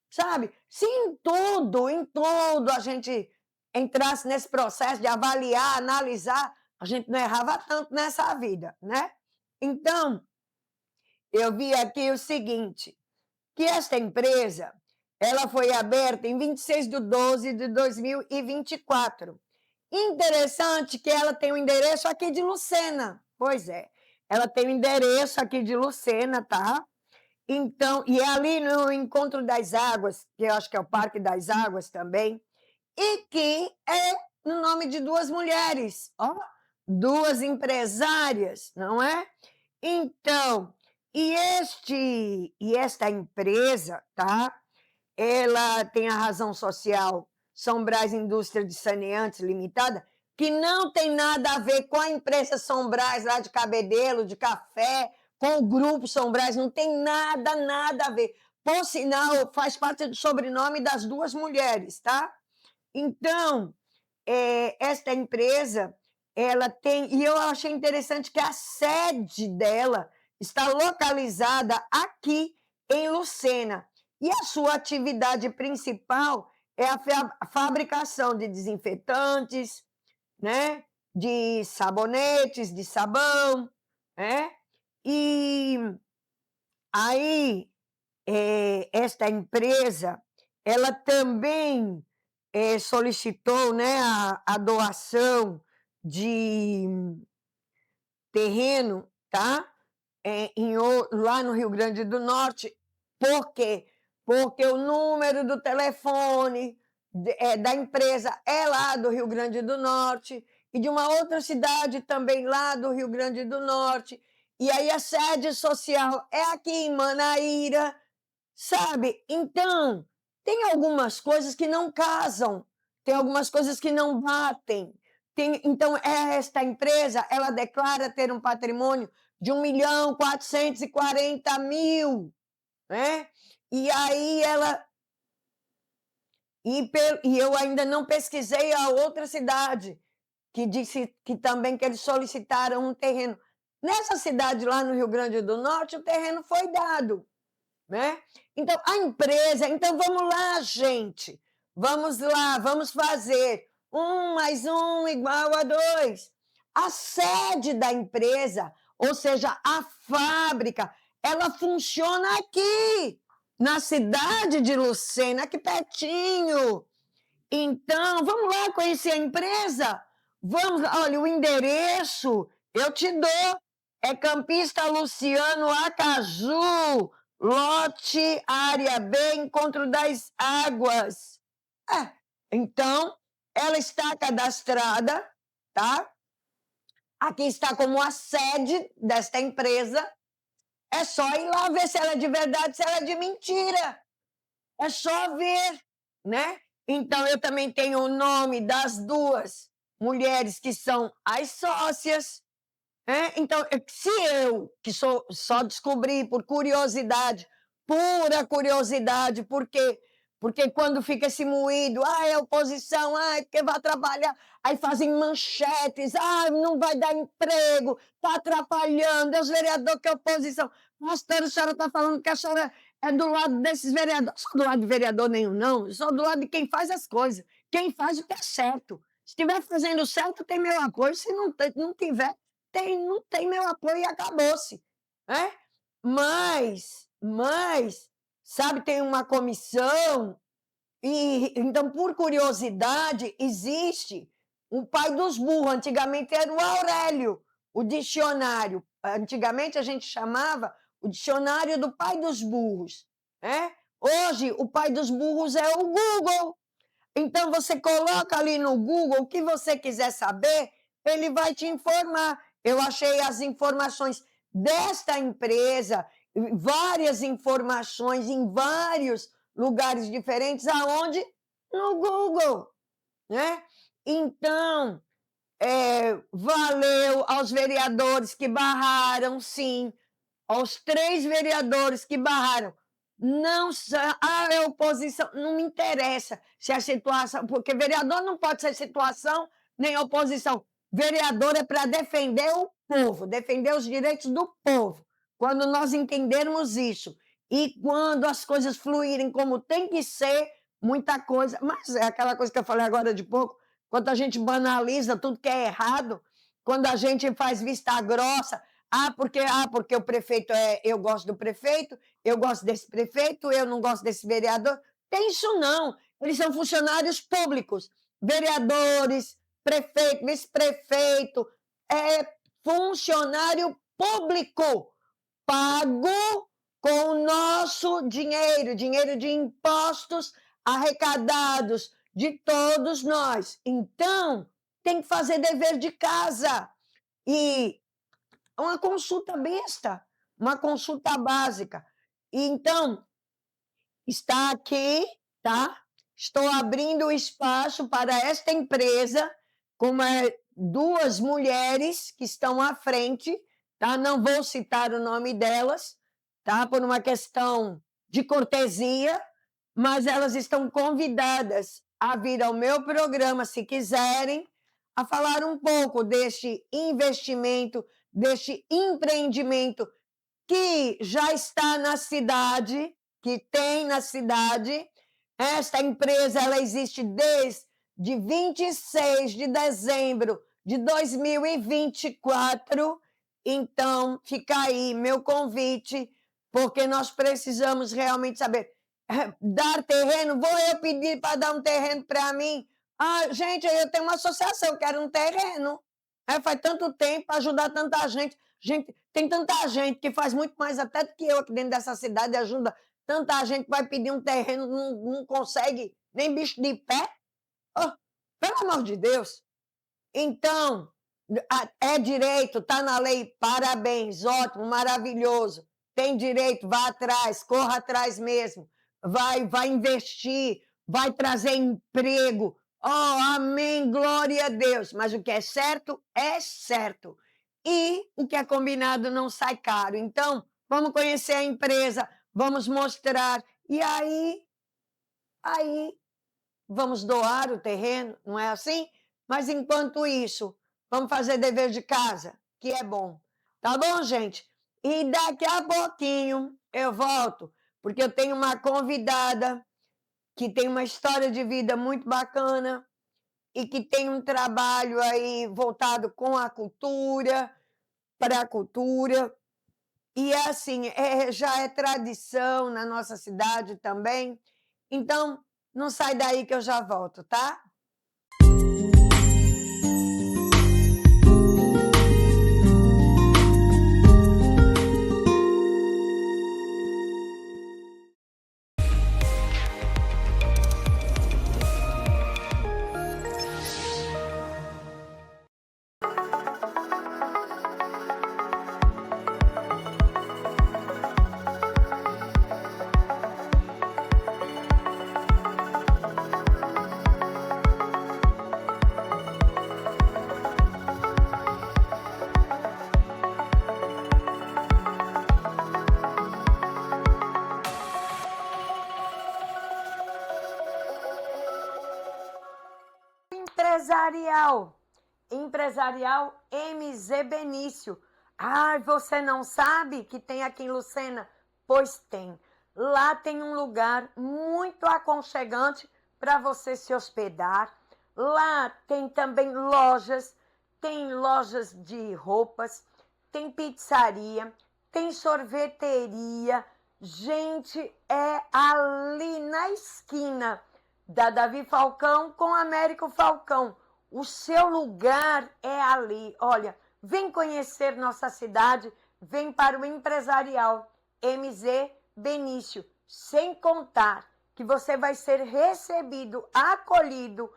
sabe? Se em tudo a gente entrasse nesse processo de avaliar, analisar, a gente não errava tanto nessa vida, né? Então, eu vi aqui o seguinte, que esta empresa, ela foi aberta em 26/12/2024. Interessante que ela tem o endereço aqui de Lucena. Pois é, ela tem o endereço aqui de Lucena, tá? Então, e é ali no Encontro das Águas, que eu acho que é o Parque das Águas também, e que é no nome de duas mulheres, ó, duas empresárias, não é? Então, e esta empresa, tá? Ela tem a razão social São Brás Indústria de Saneantes Limitada, que não tem nada a ver com a empresa São Brás lá de Cabedelo, de café, com o grupo São Brás, não tem nada a ver. Por sinal, faz parte do sobrenome das duas mulheres, tá? Então, esta empresa, ela tem, e eu achei interessante que a sede dela está localizada aqui em Lucena, e a sua atividade principal é a fabricação de desinfetantes, né? De sabonetes, de sabão, né? E aí, esta empresa, ela também solicitou, né, a doação de terreno, tá? Lá no Rio Grande do Norte. Por quê? Porque o número do telefone da empresa é lá do Rio Grande do Norte e de uma outra cidade também lá do Rio Grande do Norte. E aí a sede social é aqui em Manaíra, sabe? Então, tem algumas coisas que não casam, tem algumas coisas que não batem. Então, esta empresa, ela declara ter um patrimônio de 1.440.000, né? E aí ela... E eu ainda não pesquisei a outra cidade que disse que também que eles solicitaram um terreno. Nessa cidade lá no Rio Grande do Norte, o terreno foi dado, né? Então, a empresa... Então, vamos lá, gente. Vamos lá, vamos fazer 1 mais 1 igual a 2. A sede da empresa, ou seja, a fábrica, ela funciona aqui, na cidade de Lucena, aqui pertinho. Então, vamos lá conhecer a empresa? Vamos, olha, o endereço eu te dou. É Campista Luciano Acaju, lote área B, Encontro das Águas. Então, ela está cadastrada, tá? Aqui está como a sede desta empresa. É só ir lá ver se ela é de verdade, se ela é de mentira. É só ver, né? Então, eu também tenho o nome das duas mulheres que são as sócias. Então, se eu, que só descobri por curiosidade, pura curiosidade, porque quando fica esse moído, é oposição, porque vai trabalhar, aí fazem manchetes, não vai dar emprego, está atrapalhando, é os vereadores que é oposição. Pastor, a senhora está falando que a senhora é do lado desses vereadores. Não sou do lado de vereador nenhum, não, eu sou do lado de quem faz as coisas, quem faz o que é certo. Se estiver fazendo certo, tem meu apoio, se não tiver, não tem meu apoio e acabou-se. Mas, sabe, tem uma comissão, e então, por curiosidade, existe o pai dos burros. Antigamente era o Aurélio, o dicionário. Antigamente a gente chamava o dicionário do pai dos burros. Hoje, o pai dos burros é o Google. Então, você coloca ali no Google o que você quiser saber, ele vai te informar. Eu achei as informações desta empresa, várias informações em vários lugares diferentes, aonde? No Google, né? Então, valeu aos vereadores que barraram, sim, aos 3 vereadores que barraram. Não, a oposição, não me interessa se a situação, porque vereador não pode ser situação nem oposição. Vereador é para defender o povo, defender os direitos do povo. Quando nós entendermos isso e quando as coisas fluírem como tem que ser, muita coisa, mas é aquela coisa que eu falei agora de pouco, quando a gente banaliza tudo que é errado, quando a gente faz vista grossa, porque o prefeito eu gosto do prefeito, eu gosto desse prefeito, eu não gosto desse vereador. Tem isso não. Eles são funcionários públicos, vereadores, prefeito, vice-prefeito, funcionário público, pago com o nosso dinheiro, dinheiro de impostos arrecadados de todos nós. Então, tem que fazer dever de casa. E uma consulta besta, uma consulta básica. Então, está aqui, tá? Estou abrindo o espaço para esta empresa, com 2 mulheres que estão à frente, tá? Não vou citar o nome delas, tá? Por uma questão de cortesia, mas elas estão convidadas a vir ao meu programa, se quiserem, a falar um pouco deste investimento, deste empreendimento que já está na cidade, que tem na cidade. Esta empresa ela existe desde 26 de dezembro de 2024. Então, fica aí meu convite, porque nós precisamos realmente saber. Dar terreno? Vou eu pedir para dar um terreno para mim? Gente, eu tenho uma associação, eu quero um terreno. Faz tanto tempo para ajudar tanta gente. Tem tanta gente que faz muito mais até do que eu aqui dentro dessa cidade, ajuda tanta gente que vai pedir um terreno, não consegue nem bicho de pé. Pelo amor de Deus. Então, é direito, está na lei, parabéns, ótimo, maravilhoso. Tem direito, vá atrás, corra atrás mesmo. Vai investir, vai trazer emprego. Amém, glória a Deus. Mas o que é certo, é certo. E o que é combinado não sai caro. Então, vamos conhecer a empresa, vamos mostrar. E aí vamos doar o terreno, não é assim? Mas, enquanto isso, vamos fazer dever de casa, que é bom. Tá bom, gente? E daqui a pouquinho eu volto, porque eu tenho uma convidada que tem uma história de vida muito bacana e que tem um trabalho aí voltado com a cultura, para a cultura. E assim, já é tradição na nossa cidade também. Então, não sai daí que eu já volto, tá? Empresarial MZ Benício. Você não sabe que tem aqui em Lucena? Pois tem. Lá tem um lugar muito aconchegante para você se hospedar. Lá tem também lojas, tem lojas de roupas, tem pizzaria, tem sorveteria. Gente, é ali na esquina da Davi Falcão com Américo Falcão. O seu lugar é ali. Olha, vem conhecer nossa cidade, vem para o empresarial MZ Benício. Sem contar que que você vai ser recebido, acolhido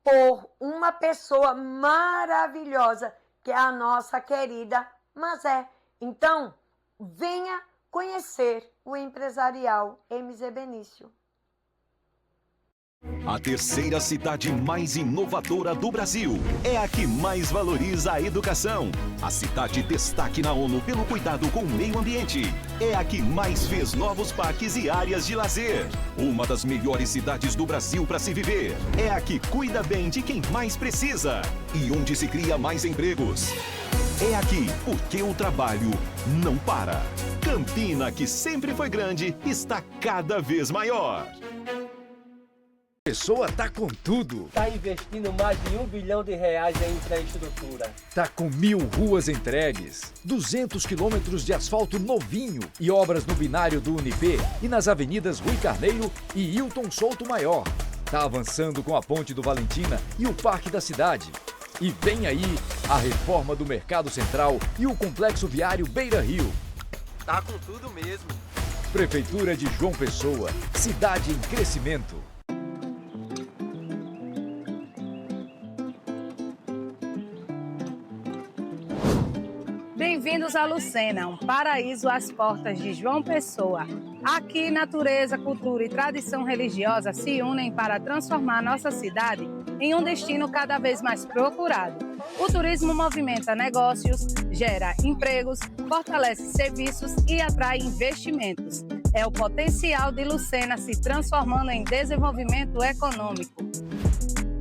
por uma pessoa maravilhosa, que é a nossa querida Mazé. Então, venha conhecer o empresarial MZ Benício. A terceira cidade mais inovadora do Brasil é a que mais valoriza a educação. A cidade destaque na ONU pelo cuidado com o meio ambiente. É a que mais fez novos parques e áreas de lazer. Uma das melhores cidades do Brasil para se viver. É a que cuida bem de quem mais precisa e onde se cria mais empregos. É aqui porque o trabalho não para. Campina, que sempre foi grande, está cada vez maior. Pessoa tá com tudo. Está investindo mais de R$ 1 bilhão em infraestrutura. Tá com 1.000 ruas entregues, 200 quilômetros de asfalto novinho e obras no binário do Unip e nas avenidas Rui Carneiro e Hilton Souto Maior. Tá avançando com a Ponte do Valentina e o Parque da Cidade. E vem aí a reforma do Mercado Central e o Complexo Viário Beira Rio. Tá com tudo mesmo. Prefeitura de João Pessoa, cidade em crescimento. Bem-vindos a Lucena, um paraíso às portas de João Pessoa. Aqui, natureza, cultura e tradição religiosa se unem para transformar nossa cidade em um destino cada vez mais procurado. O turismo movimenta negócios, gera empregos, fortalece serviços e atrai investimentos. É o potencial de Lucena se transformando em desenvolvimento econômico.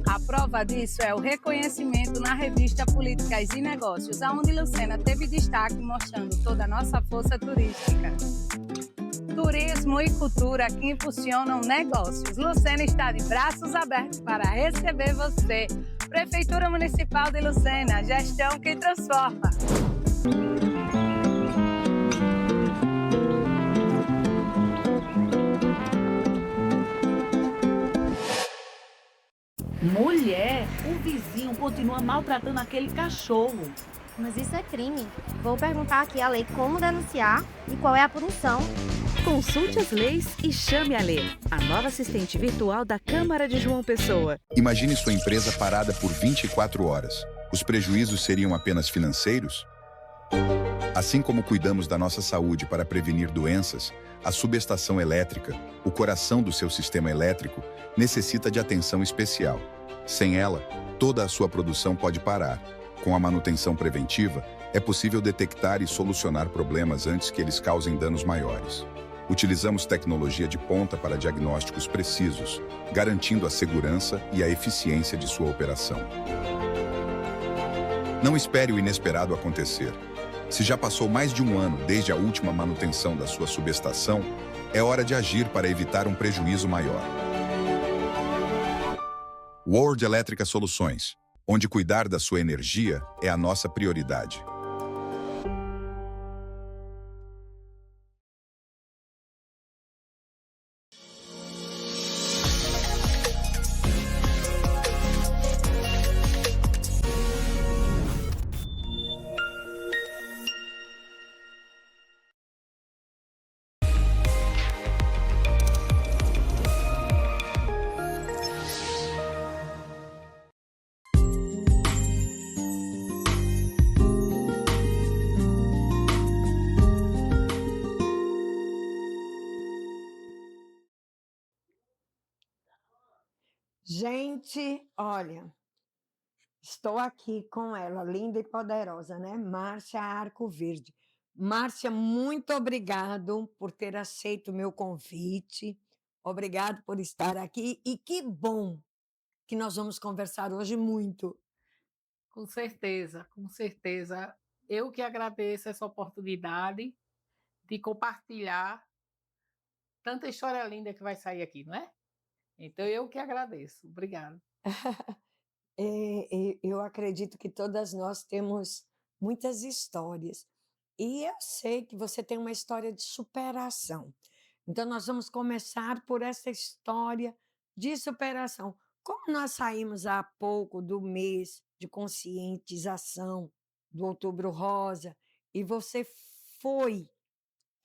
A prova disso é o reconhecimento na revista Políticas e Negócios, onde Lucena teve destaque mostrando toda a nossa força turística. Turismo e cultura que impulsionam negócios. Lucena está de braços abertos para receber você. Prefeitura Municipal de Lucena, gestão que transforma. Mulher, o vizinho continua maltratando aquele cachorro. Mas isso é crime. Vou perguntar aqui à lei como denunciar e qual é a punição. Consulte as leis e chame a Lê, a nova assistente virtual da Câmara de João Pessoa. Imagine sua empresa parada por 24 horas. Os prejuízos seriam apenas financeiros? Assim como cuidamos da nossa saúde para prevenir doenças, a subestação elétrica, o coração do seu sistema elétrico, necessita de atenção especial. Sem ela, toda a sua produção pode parar. Com a manutenção preventiva, é possível detectar e solucionar problemas antes que eles causem danos maiores. Utilizamos tecnologia de ponta para diagnósticos precisos, garantindo a segurança e a eficiência de sua operação. Não espere o inesperado acontecer. Se já passou mais de um ano desde a última manutenção da sua subestação, é hora de agir para evitar um prejuízo maior. World Elétrica Soluções, onde cuidar da sua energia é a nossa prioridade. Gente, olha, estou aqui com ela, linda e poderosa, né? Márcia Arcoverde. Márcia, muito obrigado por ter aceito o meu convite. Obrigado por estar aqui e que bom que nós vamos conversar hoje muito. Com certeza, com certeza. Eu que agradeço essa oportunidade de compartilhar tanta história linda que vai sair aqui, não é? Então eu que agradeço. Obrigada. Eu acredito que todas nós temos muitas histórias. E eu sei que você tem uma história de superação. Então, nós vamos começar por essa história de superação. Como nós saímos há pouco do mês de conscientização do Outubro Rosa, e você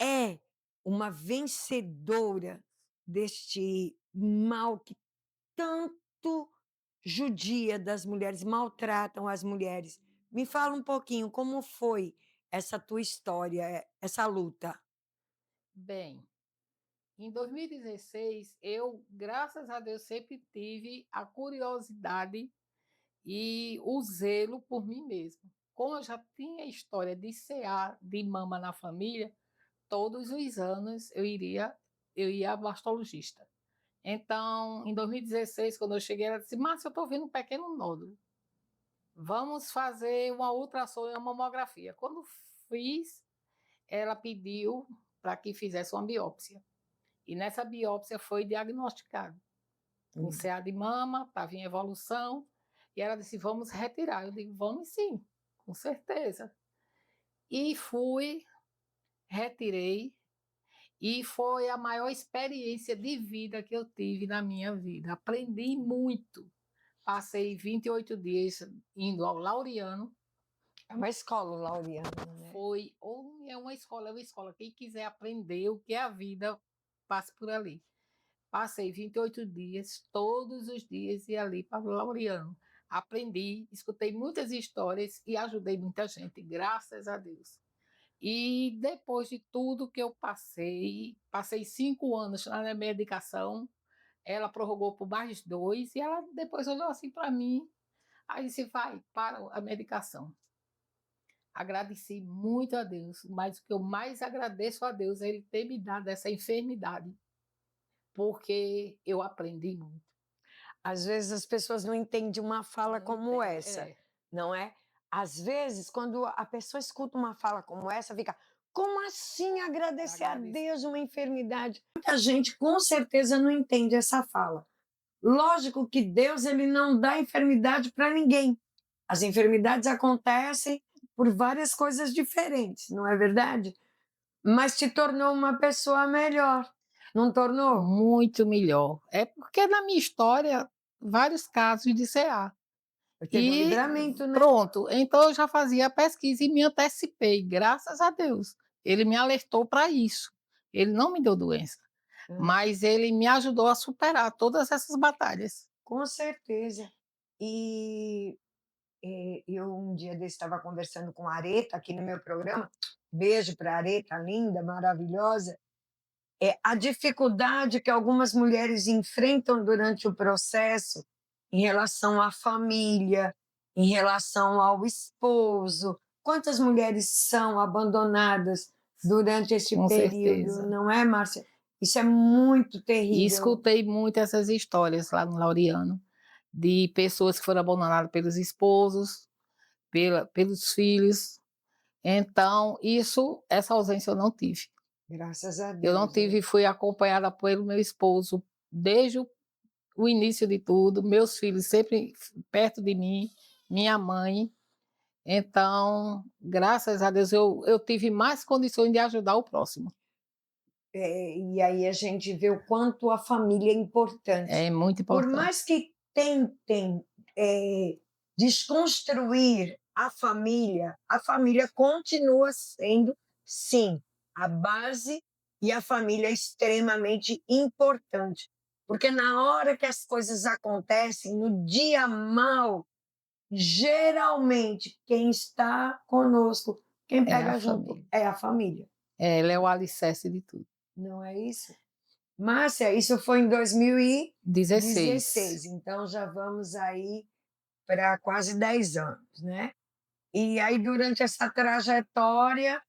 é uma vencedora deste mal que tanto judia das mulheres, maltratam as mulheres. Me fala um pouquinho como foi essa tua história, essa luta. Bem, em 2016, eu, graças a Deus, sempre tive a curiosidade e o zelo por mim mesmo. Como eu já tinha história de CA, de mama na família, todos os anos eu ia a mastologista. Então, em 2016, quando eu cheguei, ela disse: Márcia, eu estou vendo um pequeno nódulo. Vamos fazer uma ultrassom e uma mamografia. Quando fiz, ela pediu para que fizesse uma biópsia. E nessa biópsia foi diagnosticado um CA de mama, estava em evolução, e ela disse: vamos retirar. Eu digo: vamos sim, com certeza. E fui, retirei, e foi a maior experiência de vida que eu tive na minha vida. Aprendi muito. Passei 28 dias indo ao Laureano. É uma escola, Laureano, né? É uma escola. Quem quiser aprender o que é a vida, passe por ali. Passei 28 dias, todos os dias ia ali para o Laureano. Aprendi, escutei muitas histórias e ajudei muita gente, graças a Deus. E depois de tudo que eu passei 5 anos na medicação, ela prorrogou por mais 2 e ela depois olhou assim para mim, aí disse: vai, para a medicação. Agradeci muito a Deus, mas o que eu mais agradeço a Deus é Ele ter me dado essa enfermidade, porque eu aprendi muito. Às vezes as pessoas não entendem uma fala como essa, não é? Às vezes, quando a pessoa escuta uma fala como essa, fica: como assim agradecer a Deus uma enfermidade? Muita gente com certeza não entende essa fala. Lógico que Deus ele não dá enfermidade para ninguém. As enfermidades acontecem por várias coisas diferentes, não é verdade? Mas te tornou uma pessoa melhor, não tornou? Muito melhor. É porque na minha história, vários casos de CA. Teve um livramento, né? Pronto, então eu já fazia a pesquisa e me antecipei, graças a Deus. Ele me alertou para isso. Ele não me deu doença, mas ele me ajudou a superar todas essas batalhas. Com certeza. E eu um dia desse estava conversando com a Areta aqui no meu programa. Beijo para a Areta, linda, maravilhosa. A dificuldade que algumas mulheres enfrentam durante o processo em relação à família, em relação ao esposo. Quantas mulheres são abandonadas durante esse Com período, certeza. não é, Márcia? Isso é muito terrível. E escutei muito essas histórias lá no Laureano, de pessoas que foram abandonadas pelos esposos, pelos filhos. Então, essa ausência eu não tive. Graças a Deus. Eu não tive, fui acompanhada pelo meu esposo desde o início de tudo, meus filhos sempre perto de mim, minha mãe. Então, graças a Deus, eu tive mais condições de ajudar o próximo. E aí a gente vê o quanto a família é importante. É muito importante. Por mais que tentem desconstruir a família continua sendo, sim, a base, e a família é extremamente importante. Porque na hora que as coisas acontecem, no dia mal, geralmente quem está conosco, quem pega junto, é a família. Ela é o alicerce de tudo. Não é isso? Márcia, isso foi em 2016. Então já vamos aí para quase 10 anos, né? E aí, durante essa trajetória,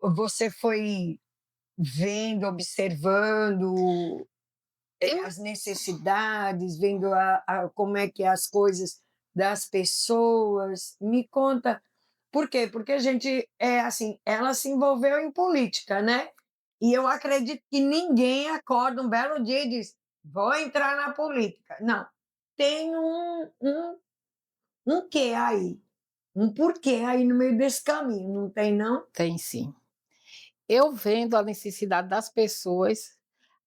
você foi vendo, observando as necessidades, vendo como é que é as coisas das pessoas. Me conta. Por quê? Porque a gente, assim, ela se envolveu em política, né? E eu acredito que ninguém acorda um belo dia e diz: vou entrar na política. Não. Tem um quê aí, um porquê aí no meio desse caminho, não tem, não? Tem sim. Eu vendo a necessidade das pessoas,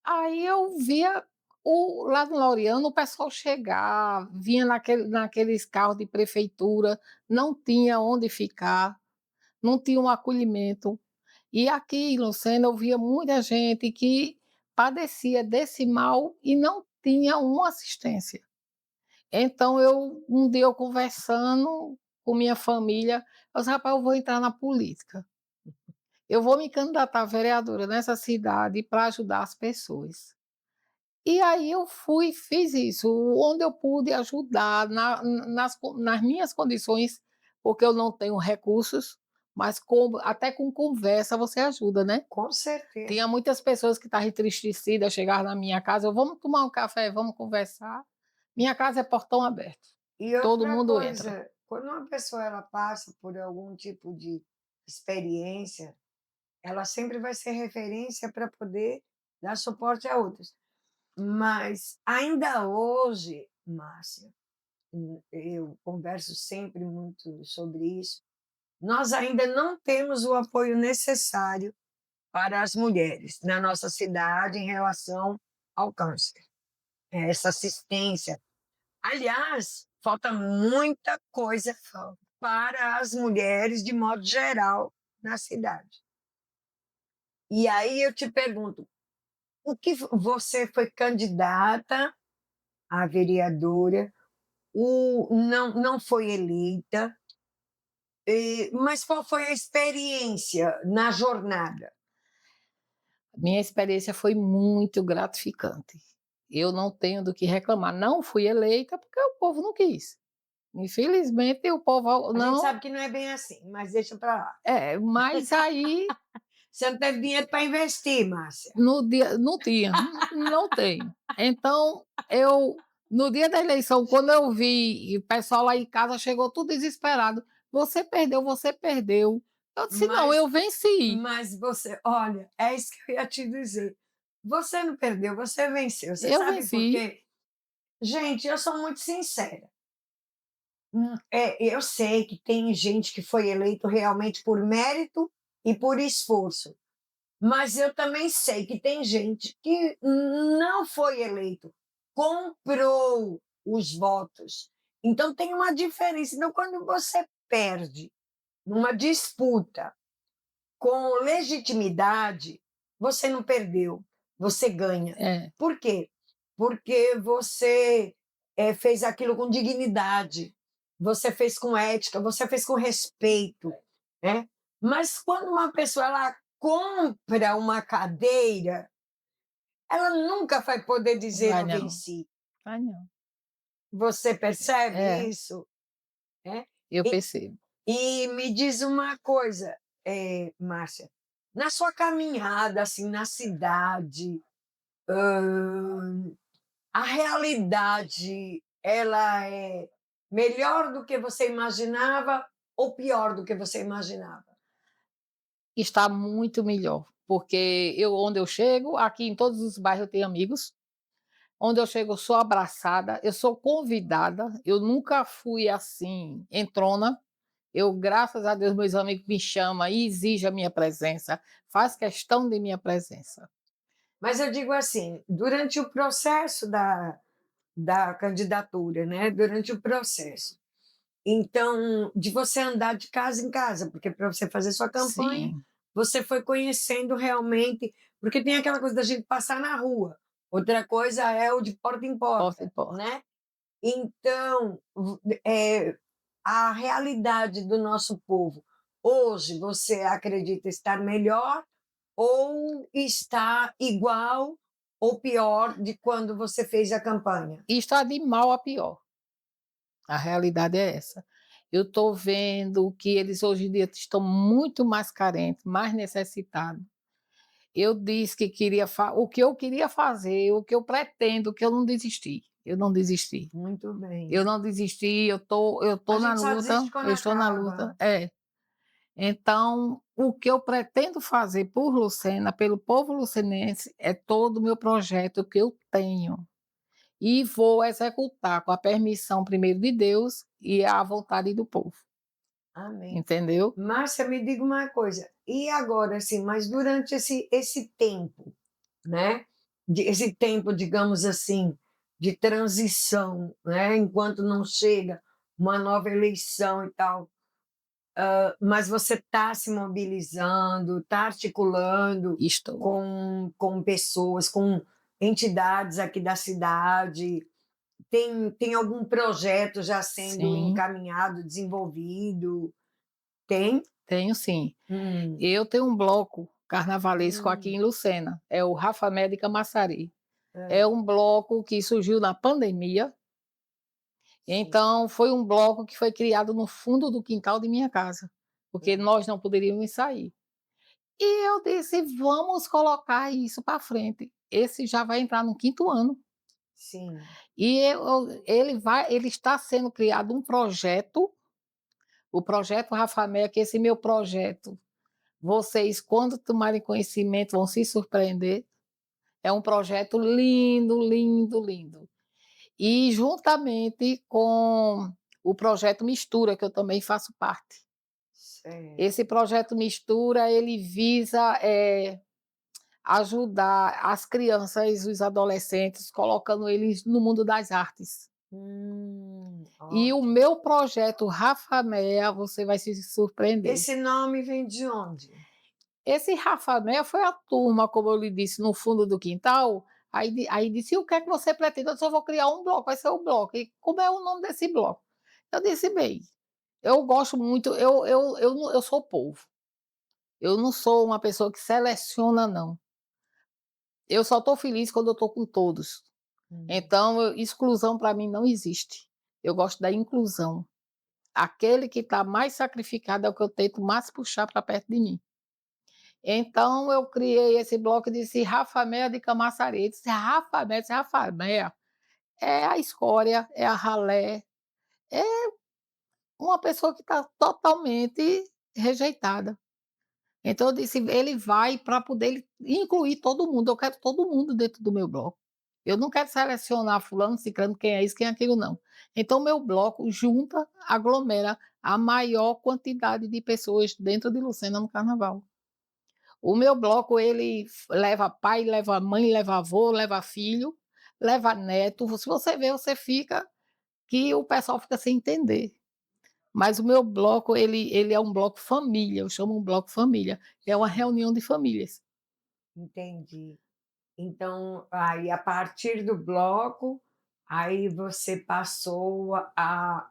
aí eu via lá no Laureano o pessoal chegar, vinha naqueles carros de prefeitura, não tinha onde ficar, não tinha um acolhimento. E aqui em Lucena eu via muita gente que padecia desse mal e não tinha uma assistência. Então um dia eu conversando com minha família, eu disse: "Rapaz, eu vou entrar na política. Eu vou me candidatar a vereadora nessa cidade para ajudar as pessoas". E aí eu fui, fiz isso, onde eu pude ajudar nas minhas condições, porque eu não tenho recursos, mas até com conversa você ajuda, né. Com certeza. Tinha muitas pessoas que estavam entristecidas, chegavam na minha casa: eu "Vamos tomar um café, vamos conversar". Minha casa é portão aberto, E todo outra mundo entra. coisa, quando uma pessoa ela passa por algum tipo de experiência, ela sempre vai ser referência para poder dar suporte a outros. Mas ainda hoje, Márcia, eu converso sempre muito sobre isso, nós ainda não temos o apoio necessário para as mulheres na nossa cidade em relação ao câncer. Essa assistência. Aliás, falta muita coisa para as mulheres, de modo geral, na cidade. E aí eu te pergunto, o que você foi candidata a vereadora, não foi eleita, mas qual foi a experiência na jornada? Minha experiência foi muito gratificante. Eu não tenho do que reclamar. Não fui eleita porque o povo não quis. Infelizmente o povo A gente não. sabe que não é bem assim, mas deixa para lá. Mas aí Você não teve dinheiro para investir, Márcia. no dia não tinha, não tenho. Então no dia da eleição, quando eu vi o pessoal lá em casa chegou tudo desesperado: "Você perdeu, você perdeu". Eu disse: "Não, eu venci". Mas você, olha, é isso que eu ia te dizer. Você não perdeu, você venceu. Você Eu sabe por venci. quê? Gente, eu sou muito sincera. Eu sei que tem gente que foi eleito realmente por mérito e por esforço, mas eu também sei que tem gente que não foi eleito, comprou os votos. Então tem uma diferença. Então, quando você perde numa disputa com legitimidade, você não perdeu, você ganha. É. Por quê? Porque você fez aquilo com dignidade, você fez com ética, você fez com respeito, né? Mas quando uma pessoa ela compra uma cadeira, ela nunca vai poder dizer Vai eu não. venci. Vai não. Você percebe É. isso? É? Eu percebo. E me diz uma coisa, Márcia, na sua caminhada assim na cidade, a realidade ela é melhor do que você imaginava ou pior do que você imaginava? Está muito melhor, porque onde eu chego, aqui em todos os bairros eu tenho amigos, onde eu chego eu sou abraçada, eu sou convidada, eu nunca fui assim entrona, graças a Deus meus amigos me chamam e exigem a minha presença, faz questão de minha presença. Mas eu digo assim, durante o processo da candidatura, né? Durante o processo. Então, de você andar de casa em casa, porque para você fazer sua campanha, Sim. você foi conhecendo realmente, porque tem aquela coisa da gente passar na rua, outra coisa é o de porta em Porta em porta, porta. né? Então, a realidade do nosso povo, hoje você acredita estar melhor ou está igual ou pior de quando você fez a campanha? E está de mal a pior. A realidade é essa. Eu estou vendo que eles hoje em dia estão muito mais carentes, mais necessitados. Eu disse que queria o que eu queria fazer, o que eu pretendo, que eu não desisti. Eu não desisti. Muito bem. Eu não desisti, eu tô A na gente só desiste luta, quando eu estou na acaba. luta. Então, o que eu pretendo fazer por Lucena, pelo povo lucenense, é todo o meu projeto que eu tenho. E vou executar com a permissão primeiro de Deus e a vontade do povo. Amém. Entendeu? Márcia, me diga uma coisa, e agora, assim, mas durante esse tempo, né? Esse tempo, digamos assim, de transição, né? Enquanto não chega uma nova eleição e tal, mas você está se mobilizando, está articulando com pessoas, com entidades aqui da cidade. Tem algum projeto já sendo encaminhado, desenvolvido? Tem? Tenho sim. Eu tenho um bloco carnavalesco aqui em Lucena, é o Rafamé de Camaçari. É um bloco que surgiu na pandemia. Então, foi um bloco que foi criado no fundo do quintal de minha casa, porque nós não poderíamos sair. E eu disse, vamos colocar isso para frente. Esse já vai entrar no 5º ano. Sim. E ele está sendo criado um projeto, o projeto Rafamé, que esse meu projeto, vocês, quando tomarem conhecimento, vão se surpreender. É um projeto lindo, lindo, lindo. E juntamente com o projeto Mistura, que eu também faço parte. Esse projeto Mistura, ele visa ajudar as crianças e os adolescentes, colocando eles no mundo das artes. E o meu projeto Rafamé, você vai se surpreender. Esse nome vem de onde? Esse Rafamé foi a turma, como eu lhe disse, no fundo do quintal. Aí disse, o que é que você pretende? Eu só vou criar um bloco, vai ser o bloco. E como é o nome desse bloco? Eu disse, bem, eu gosto muito, eu sou povo. Eu não sou uma pessoa que seleciona, não. Eu só estou feliz quando eu estou com todos. Então, exclusão para mim não existe. Eu gosto da inclusão. Aquele que está mais sacrificado é o que eu tento mais puxar para perto de mim. Então, eu criei esse bloco e disse Rafamé de Camaçari. Disse Rafamé é a escória, é a ralé, é uma pessoa que está totalmente rejeitada. Então, eu disse, ele vai para poder incluir todo mundo. Eu quero todo mundo dentro do meu bloco. Eu não quero selecionar fulano, ciclano, quem é isso, quem é aquilo, não. Então, meu bloco junta, aglomera a maior quantidade de pessoas dentro de Lucena no carnaval. O meu bloco, ele leva pai, leva mãe, leva avô, leva filho, leva neto. Se você vê, você fica que o pessoal fica sem entender. Mas o meu bloco, ele é um bloco família, eu chamo um bloco família, é uma reunião de famílias. Entendi. Então, aí a partir do bloco, aí você passou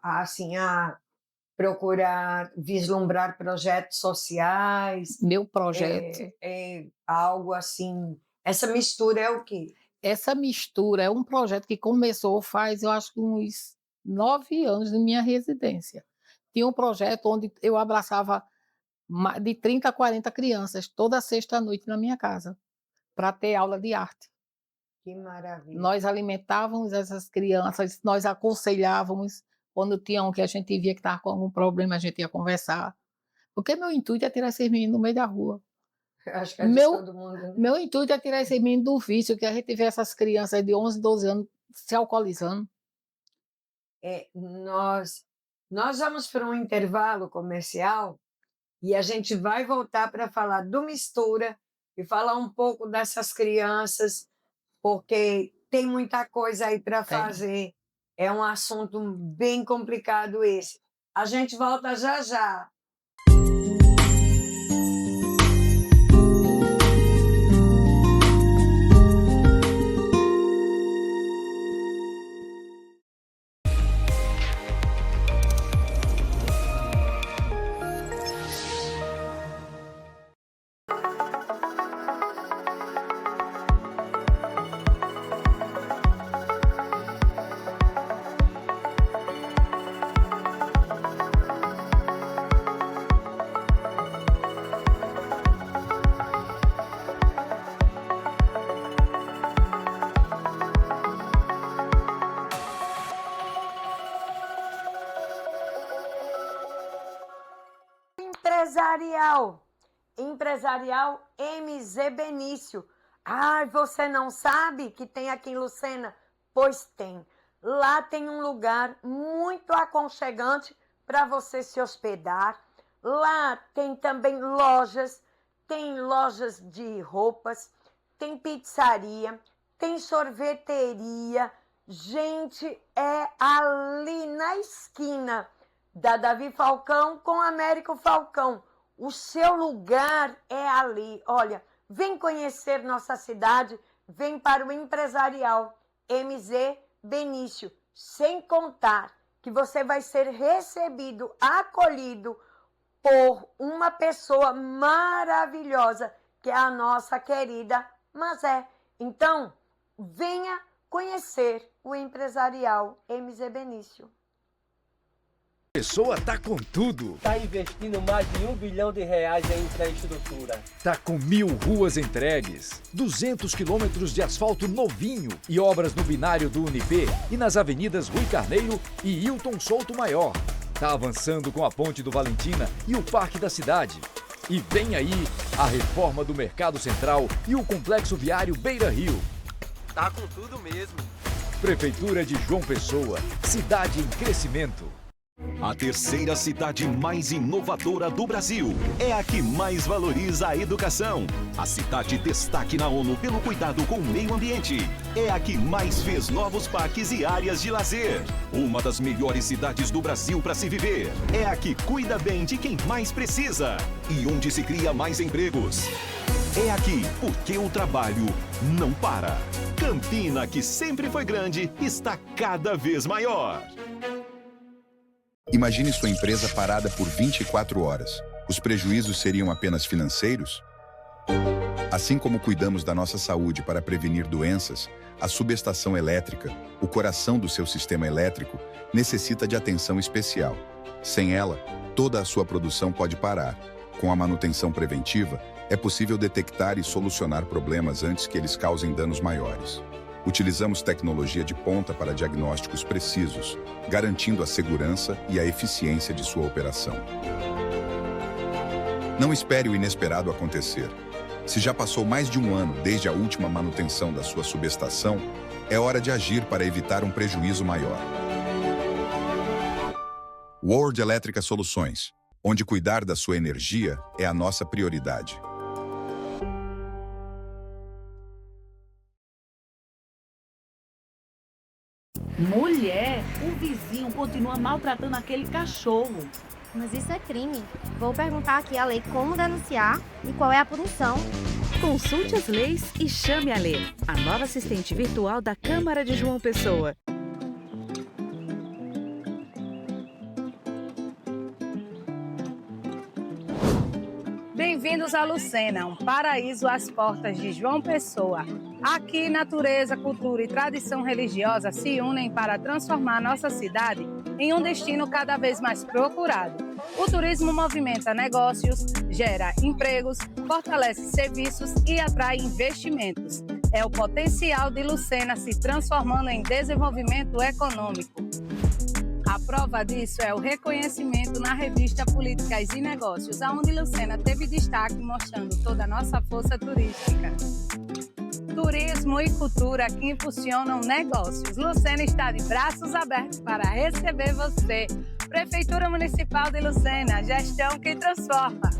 assim, a procurar vislumbrar projetos sociais. Meu projeto. Algo assim. Essa mistura é o quê? Essa mistura é um projeto que começou faz, eu acho, uns 9 anos na minha residência. Tinha um projeto onde eu abraçava de 30 a 40 crianças toda sexta-noite na minha casa, para ter aula de arte. Que maravilha. Nós alimentávamos essas crianças, nós aconselhávamos, quando tinha um que a gente via que estava com algum problema, a gente ia conversar. Porque meu intuito é tirar esses meninos no meio da rua. Acho que é de todo mundo, né? Meu intuito é tirar esses meninos do vício, que a gente vê essas crianças de 11, 12 anos se alcoolizando. Nós vamos para um intervalo comercial e a gente vai voltar para falar do Mistura e falar um pouco dessas crianças, porque tem muita coisa aí para fazer. É um assunto bem complicado esse. A gente volta já já. Empresarial MZ Benício. Você não sabe que tem aqui em Lucena? Pois tem. Lá tem um lugar muito aconchegante para você se hospedar. Lá tem também lojas, tem lojas de roupas, tem pizzaria, tem sorveteria. Gente, é ali na esquina da Davi Falcão com Américo Falcão. O seu lugar é ali. Olha, vem conhecer nossa cidade, vem para o empresarial MZ Benício. Sem contar que você vai ser recebido, acolhido por uma pessoa maravilhosa, que é a nossa querida Mazé. Então, venha conhecer o empresarial MZ Benício. Pessoa tá com tudo. Está investindo mais de R$1 bilhão em infraestrutura. Tá com 1000 ruas entregues, 200 quilômetros de asfalto novinho e obras no binário do Unip e nas avenidas Rui Carneiro e Hilton Souto Maior. Tá avançando com a Ponte do Valentina e o Parque da Cidade. E vem aí a reforma do Mercado Central e o Complexo Viário Beira Rio. Tá com tudo mesmo. Prefeitura de João Pessoa, cidade em crescimento. A terceira cidade mais inovadora do Brasil é a que mais valoriza a educação. A cidade destaque na ONU pelo cuidado com o meio ambiente. É a que mais fez novos parques e áreas de lazer. Uma das melhores cidades do Brasil para se viver. É a que cuida bem de quem mais precisa e onde se cria mais empregos. É aqui porque o trabalho não para. Campina, que sempre foi grande, está cada vez maior. Imagine sua empresa parada por 24 horas. Os prejuízos seriam apenas financeiros? Assim como cuidamos da nossa saúde para prevenir doenças, a subestação elétrica, o coração do seu sistema elétrico, necessita de atenção especial. Sem ela, toda a sua produção pode parar. Com a manutenção preventiva, é possível detectar e solucionar problemas antes que eles causem danos maiores. Utilizamos tecnologia de ponta para diagnósticos precisos, garantindo a segurança e a eficiência de sua operação. Não espere o inesperado acontecer. Se já passou mais de um ano desde a última manutenção da sua subestação, é hora de agir para evitar um prejuízo maior. World Elétrica Soluções, onde cuidar da sua energia é a nossa prioridade. Mulher, o vizinho continua maltratando aquele cachorro. Mas isso é crime. Vou perguntar aqui a lei como denunciar e qual é a punição. Consulte as leis e chame a Lê, a nova assistente virtual da Câmara de João Pessoa. Bem-vindos a Lucena, um paraíso às portas de João Pessoa. Aqui, natureza, cultura e tradição religiosa se unem para transformar nossa cidade em um destino cada vez mais procurado. O turismo movimenta negócios, gera empregos, fortalece serviços e atrai investimentos. É o potencial de Lucena se transformando em desenvolvimento econômico. A prova disso é o reconhecimento na revista Políticas e Negócios, onde Lucena teve destaque mostrando toda a nossa força turística. Turismo e cultura que impulsionam negócios. Lucena está de braços abertos para receber você. Prefeitura Municipal de Lucena, gestão que transforma.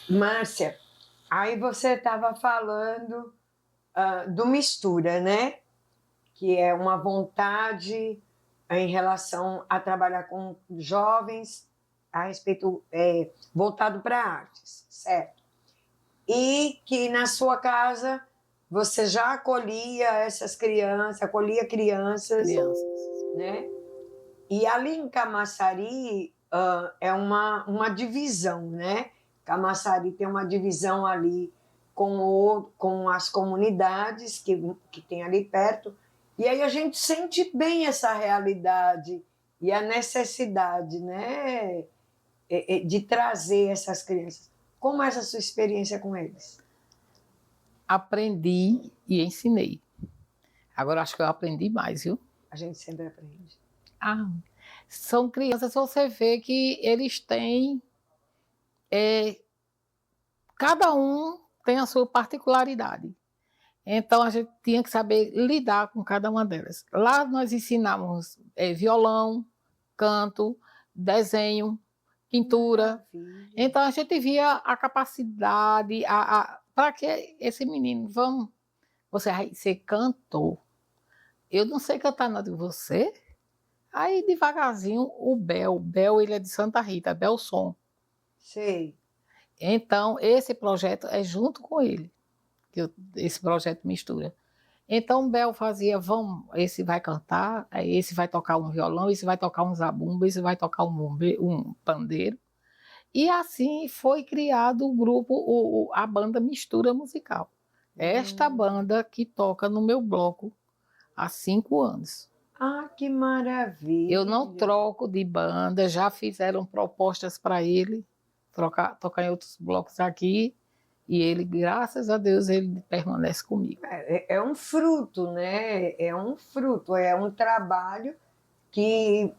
Márcia, aí você estava falando do Mistura, né? Que é uma vontade em relação a trabalhar com jovens a respeito voltado para artes, certo? E que na sua casa você já acolhia essas crianças, crianças, né? E ali em Camaçari é uma divisão, né? Camaçari tem uma divisão ali com as comunidades que tem ali perto, e aí a gente sente bem essa realidade e a necessidade, né, de trazer essas crianças. Como é essa sua experiência com eles? aprendi e ensinei. Agora acho que eu aprendi mais, viu? A gente sempre aprende. Ah, são crianças, você vê que eles têm, cada um tem a sua particularidade. Então a gente tinha que saber lidar com cada uma delas. Lá nós ensinávamos violão, canto, desenho, pintura. Maravilha. Então a gente via a capacidade, para que esse menino, você vai ser cantor. Eu não sei cantar nada de você. Aí devagarzinho o Bel ele é de Santa Rita, Belson. Sei. Então esse projeto é junto com ele, esse projeto mistura. Então o Bel fazia, esse vai cantar, aí esse vai tocar um violão, esse vai tocar um zabumba, esse vai tocar um pandeiro. E assim foi criado o grupo, a banda Mistura Musical. Esta banda que toca no meu bloco há 5 anos. Ah, que maravilha! Eu não troco de banda, já fizeram propostas para ele tocar em outros blocos aqui, e ele, graças a Deus, ele permanece comigo. É um fruto, né? É um fruto, é um trabalho que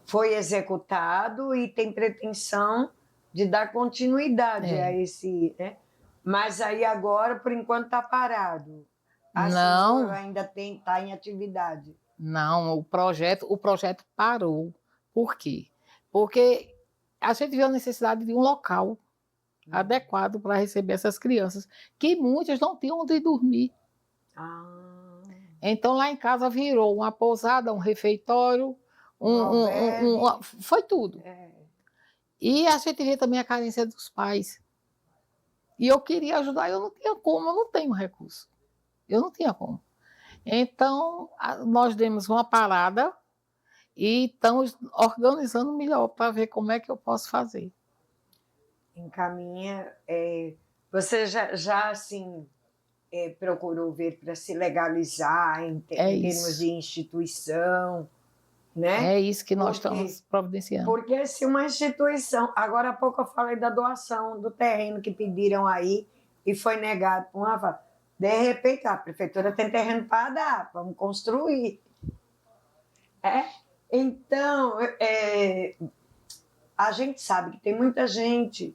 foi executado e tem pretensão de dar continuidade a esse, né? Mas aí agora, por enquanto, está parado. Não. Ainda está em atividade. Não, o projeto parou. Por quê? Porque a gente viu a necessidade de um local adequado para receber essas crianças, que muitas não tinham onde dormir. Então lá em casa virou uma pousada, um refeitório, foi tudo. E a gente vê também a carência dos pais. E eu queria ajudar, eu não tinha como, eu não tenho recurso. Eu não tinha como. Então, nós demos uma parada e estamos organizando melhor para ver como é que eu posso fazer. Encaminha. Você já assim, procurou ver para se legalizar em termos de instituição, né? É isso que nós estamos providenciando. Porque se uma instituição... Agora há pouco eu falei da doação do terreno que pediram aí e foi negado por uma... De repente, a prefeitura tem terreno para dar, vamos construir. Então, a gente sabe que tem muita gente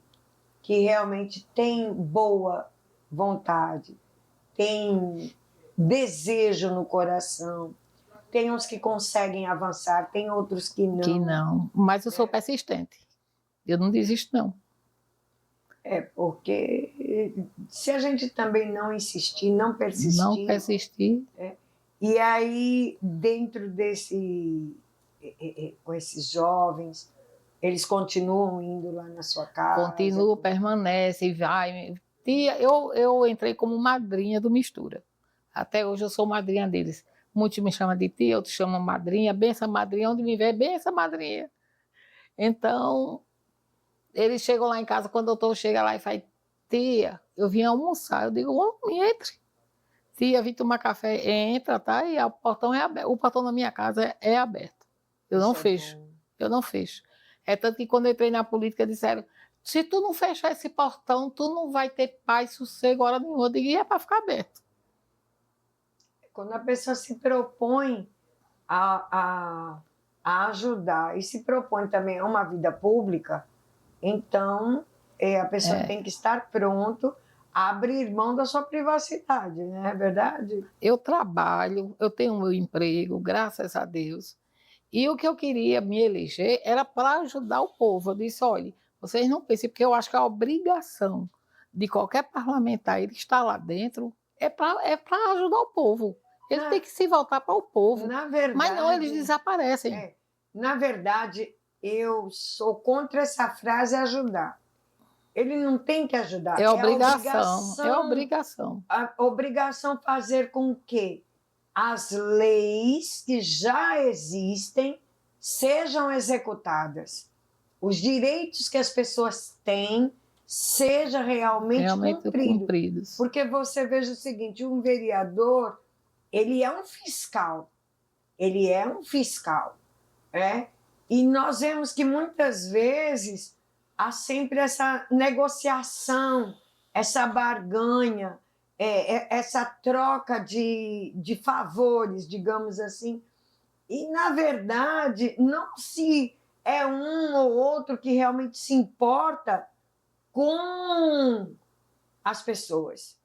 que realmente tem boa vontade, tem desejo no coração, tem uns que conseguem avançar, tem outros que não. Que não, mas eu sou persistente, eu não desisto não. Porque se a gente também não insistir, não persistir... Não persistir. E aí, dentro com esses jovens, eles continuam indo lá na sua casa? Continuam, permanecem, vai. Tia, eu entrei como madrinha do Mistura. Até hoje eu sou madrinha deles. Muitos me chamam de tia, outros chamam madrinha, benção madrinha, onde me vê, benção madrinha. Então... Eles chegam lá em casa, quando o doutor chega lá e fala, tia, eu vim almoçar. Eu digo, entre. Tia, vim tomar café. Entra, tá? E o portão é aberto. O portão da minha casa é aberto. Eu não fecho. Eu não fecho. É tanto que quando eu entrei na política, disseram, se tu não fechar esse portão, tu não vai ter paz, sossego, hora nenhuma. Eu digo, e é para ficar aberto. Quando a pessoa se propõe a ajudar e se propõe também a uma vida pública, então a pessoa tem que estar pronto a abrir mão da sua privacidade, não é verdade? Eu trabalho, eu tenho meu emprego, graças a Deus. E o que eu queria me eleger era para ajudar o povo. Eu disse, olha, vocês não pensem, porque eu acho que a obrigação de qualquer parlamentar ele estar lá dentro é para ajudar o povo. Ele tem que se voltar para o povo. Na verdade, mas não, eles desaparecem. Na verdade, eu sou contra essa frase ajudar. Ele não tem que ajudar. É obrigação. É obrigação. A obrigação fazer com que as leis que já existem sejam executadas. Os direitos que as pessoas têm sejam realmente cumpridos. Porque você veja o seguinte, um vereador, ele é um fiscal. Ele é um fiscal. E nós vemos que muitas vezes há sempre essa negociação, essa barganha, essa troca de favores, digamos assim. E, na verdade, não se é um ou outro que realmente se importa com as pessoas.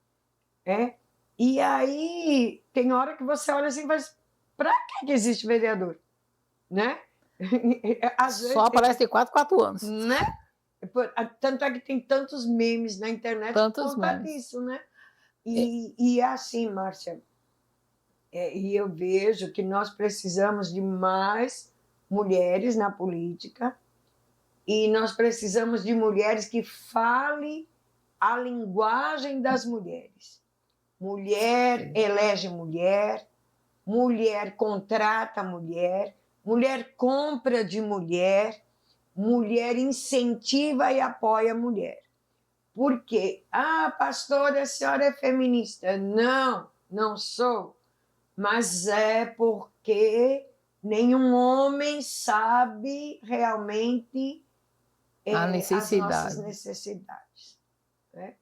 E aí, tem hora que você olha assim, mas para que existe vereador? Né? Às vezes, Só aparece de 4 anos. Né? Tanto é que tem tantos memes na internet por conta disso, né? E é assim, Márcia, e eu vejo que nós precisamos de mais mulheres na política e nós precisamos de mulheres que falem a linguagem das mulheres. Mulher elege mulher, mulher contrata mulher, mulher compra de mulher, mulher incentiva e apoia a mulher. Por quê? Pastora, a senhora é feminista. Não, não sou. Mas é porque nenhum homem sabe realmente as nossas necessidades.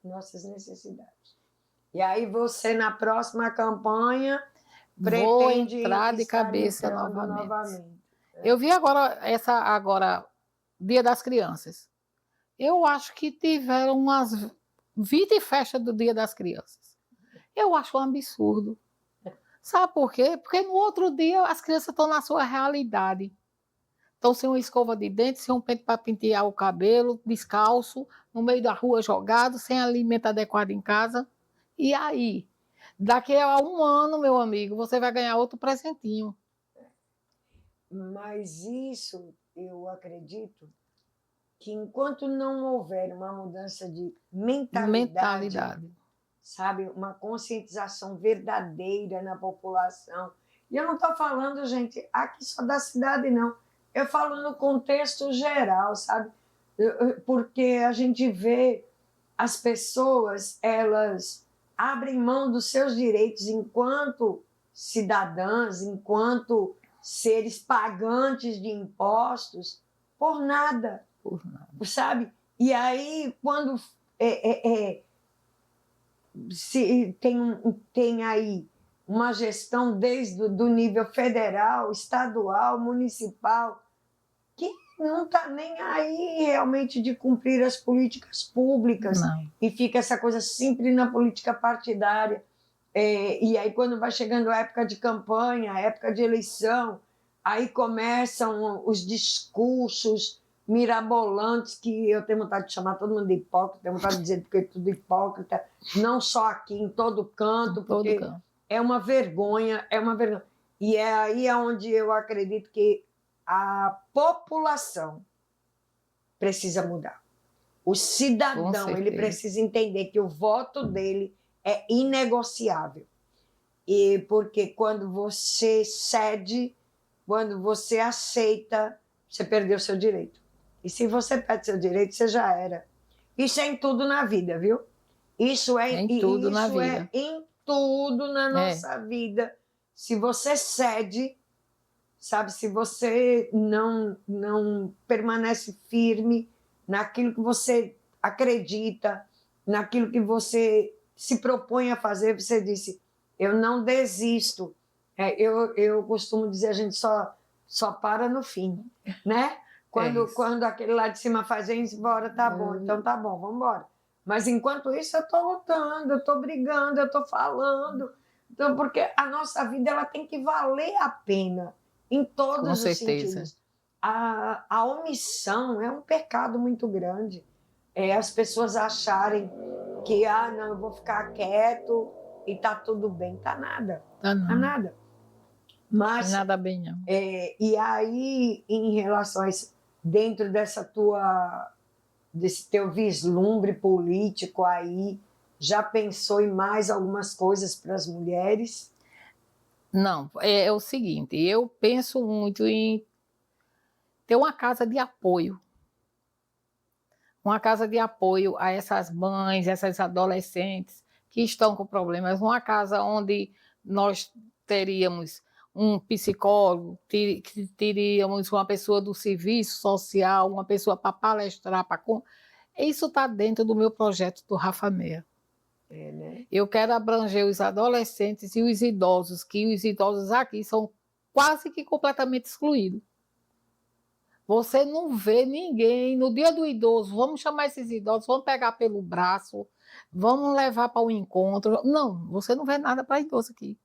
Nossas necessidades. E aí você, na próxima campanha, pretende entrar de cabeça novamente. Eu vi agora, Dia das Crianças. Eu acho que tiveram umas 20 festas do Dia das Crianças. Eu acho um absurdo. Sabe por quê? Porque no outro dia as crianças estão na sua realidade. Estão sem uma escova de dente, sem um pente para pentear o cabelo, descalço, no meio da rua jogado, sem alimento adequado em casa. E aí? Daqui a 1 ano, meu amigo, você vai ganhar outro presentinho. Mas isso, eu acredito, que enquanto não houver uma mudança de mentalidade, sabe, uma conscientização verdadeira na população, e eu não estou falando, gente, aqui só da cidade, não, eu falo no contexto geral, sabe, porque a gente vê as pessoas, elas abrem mão dos seus direitos enquanto cidadãs, enquanto seres pagantes de impostos, por nada. Sabe? E aí, quando se tem aí uma gestão desde do nível federal, estadual, municipal, que não está nem aí realmente de cumprir as políticas públicas. Não. E fica essa coisa sempre na política partidária. E aí, quando vai chegando a época de campanha, a época de eleição, aí começam os discursos mirabolantes, que eu tenho vontade de chamar todo mundo de hipócrita, tenho vontade de dizer porque é tudo hipócrita, não só aqui, em todo canto, porque é uma vergonha, é uma vergonha. E é aí onde eu acredito que a população precisa mudar. O cidadão, ele precisa entender que o voto dele é inegociável. E porque quando você cede, quando você aceita, você perdeu seu direito. E se você perde seu direito, você já era. Isso é em tudo na vida, viu? Isso é em tudo na vida. É em tudo na nossa vida. Se você cede, sabe, se você não permanece firme naquilo que você acredita, naquilo que você se propõe a fazer, você disse, eu não desisto. Eu costumo dizer, a gente só para no fim, né? Quando aquele lá de cima faz, a gente embora, tá bom, então tá bom, vamos embora. Mas enquanto isso, eu estou lutando, eu estou brigando, eu estou falando. Então, porque a nossa vida ela tem que valer a pena em todos os sentidos. A omissão é um pecado muito grande. As pessoas acharem que, não, eu vou ficar quieto e tá tudo bem. Tá nada. Tá nada. Mas, nada bem, não. E aí, em relação a isso, dentro desse teu vislumbre político aí, já pensou em mais algumas coisas para as mulheres? Não, é o seguinte, eu penso muito em ter uma casa de apoio. Uma casa de apoio a essas mães, essas adolescentes que estão com problemas. Uma casa onde nós teríamos um psicólogo, teríamos uma pessoa do serviço social, uma pessoa para palestrar, Isso está dentro do meu projeto do Rafa Meia. Né? Eu quero abranger os adolescentes e os idosos, que os idosos aqui são quase que completamente excluídos. Você não vê ninguém no dia do idoso, vamos chamar esses idosos, vamos pegar pelo braço, vamos levar para o encontro. Não, você não vê nada para idoso aqui.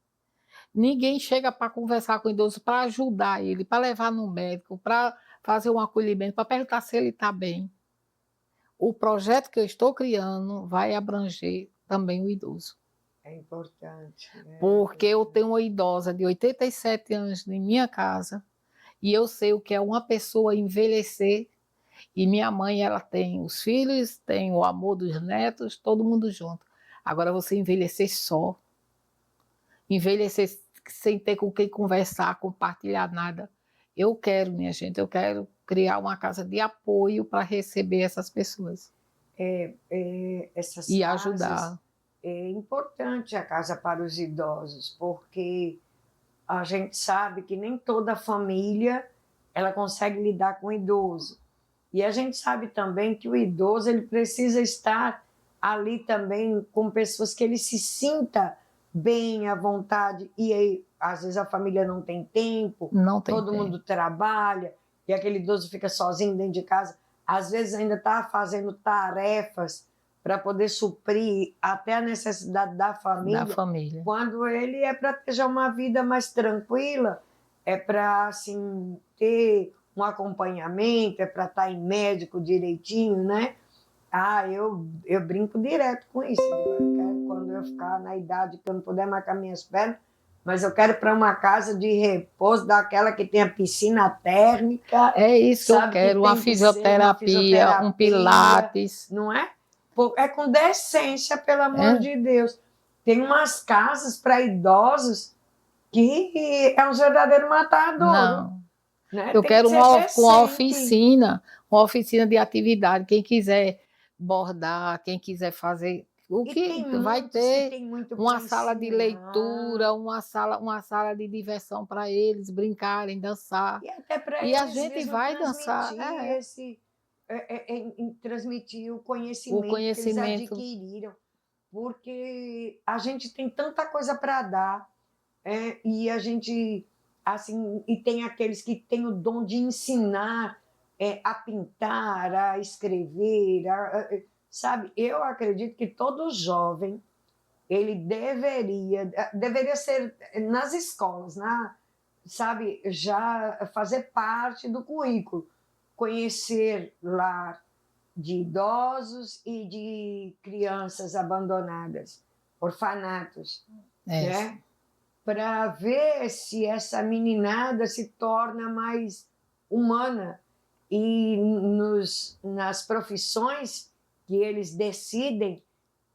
Ninguém chega para conversar com o idoso, para ajudar ele, para levar no médico, para fazer um acolhimento, para perguntar se ele está bem. O projeto que eu estou criando vai abranger também o idoso. É importante. Né? Porque eu tenho uma idosa de 87 anos em minha casa e eu sei o que é uma pessoa envelhecer. E minha mãe, ela tem os filhos, tem o amor dos netos, todo mundo junto. Agora você envelhecer só, envelhecer sem ter com quem conversar, compartilhar nada. Eu quero, minha gente, eu quero criar uma casa de apoio para receber essas pessoas. Essas e casas, ajudar. É importante a casa para os idosos, porque a gente sabe que nem toda família ela consegue lidar com o idoso. E a gente sabe também que o idoso ele precisa estar ali também com pessoas que ele se sinta bem, à vontade. E aí, às vezes a família não tem tempo, todo mundo trabalha, e aquele idoso fica sozinho dentro de casa. Às vezes ainda está fazendo tarefas para poder suprir até a necessidade da família. Quando ele é para ter já uma vida mais tranquila, é para assim, ter um acompanhamento, é para estar em médico direitinho, né? Eu brinco direto com isso. Eu quero, quando eu ficar na idade que eu não puder marcar minhas pernas, mas eu quero para uma casa de repouso, daquela que tem a piscina térmica. É isso que eu quero, uma fisioterapia, um pilates. Não é? É com decência, pelo amor de Deus. Tem umas casas para idosos que é um verdadeiro matador. Não. Né? Eu quero uma oficina de atividade. Quem quiser bordar, quem quiser fazer... vai ter uma sala de leitura, uma sala de diversão para eles brincarem, dançar. E até para e eles a gente vai dançar. Transmitir o conhecimento que eles adquiriram. Porque a gente tem tanta coisa para dar, e a gente... Assim, e tem aqueles que têm o dom de ensinar a pintar, a escrever, sabe? Eu acredito que todo jovem ele deveria ser nas escolas, sabe? Já fazer parte do currículo, conhecer lar de idosos e de crianças abandonadas, orfanatos, né? Para ver se essa meninada se torna mais humana e nas profissões que eles decidem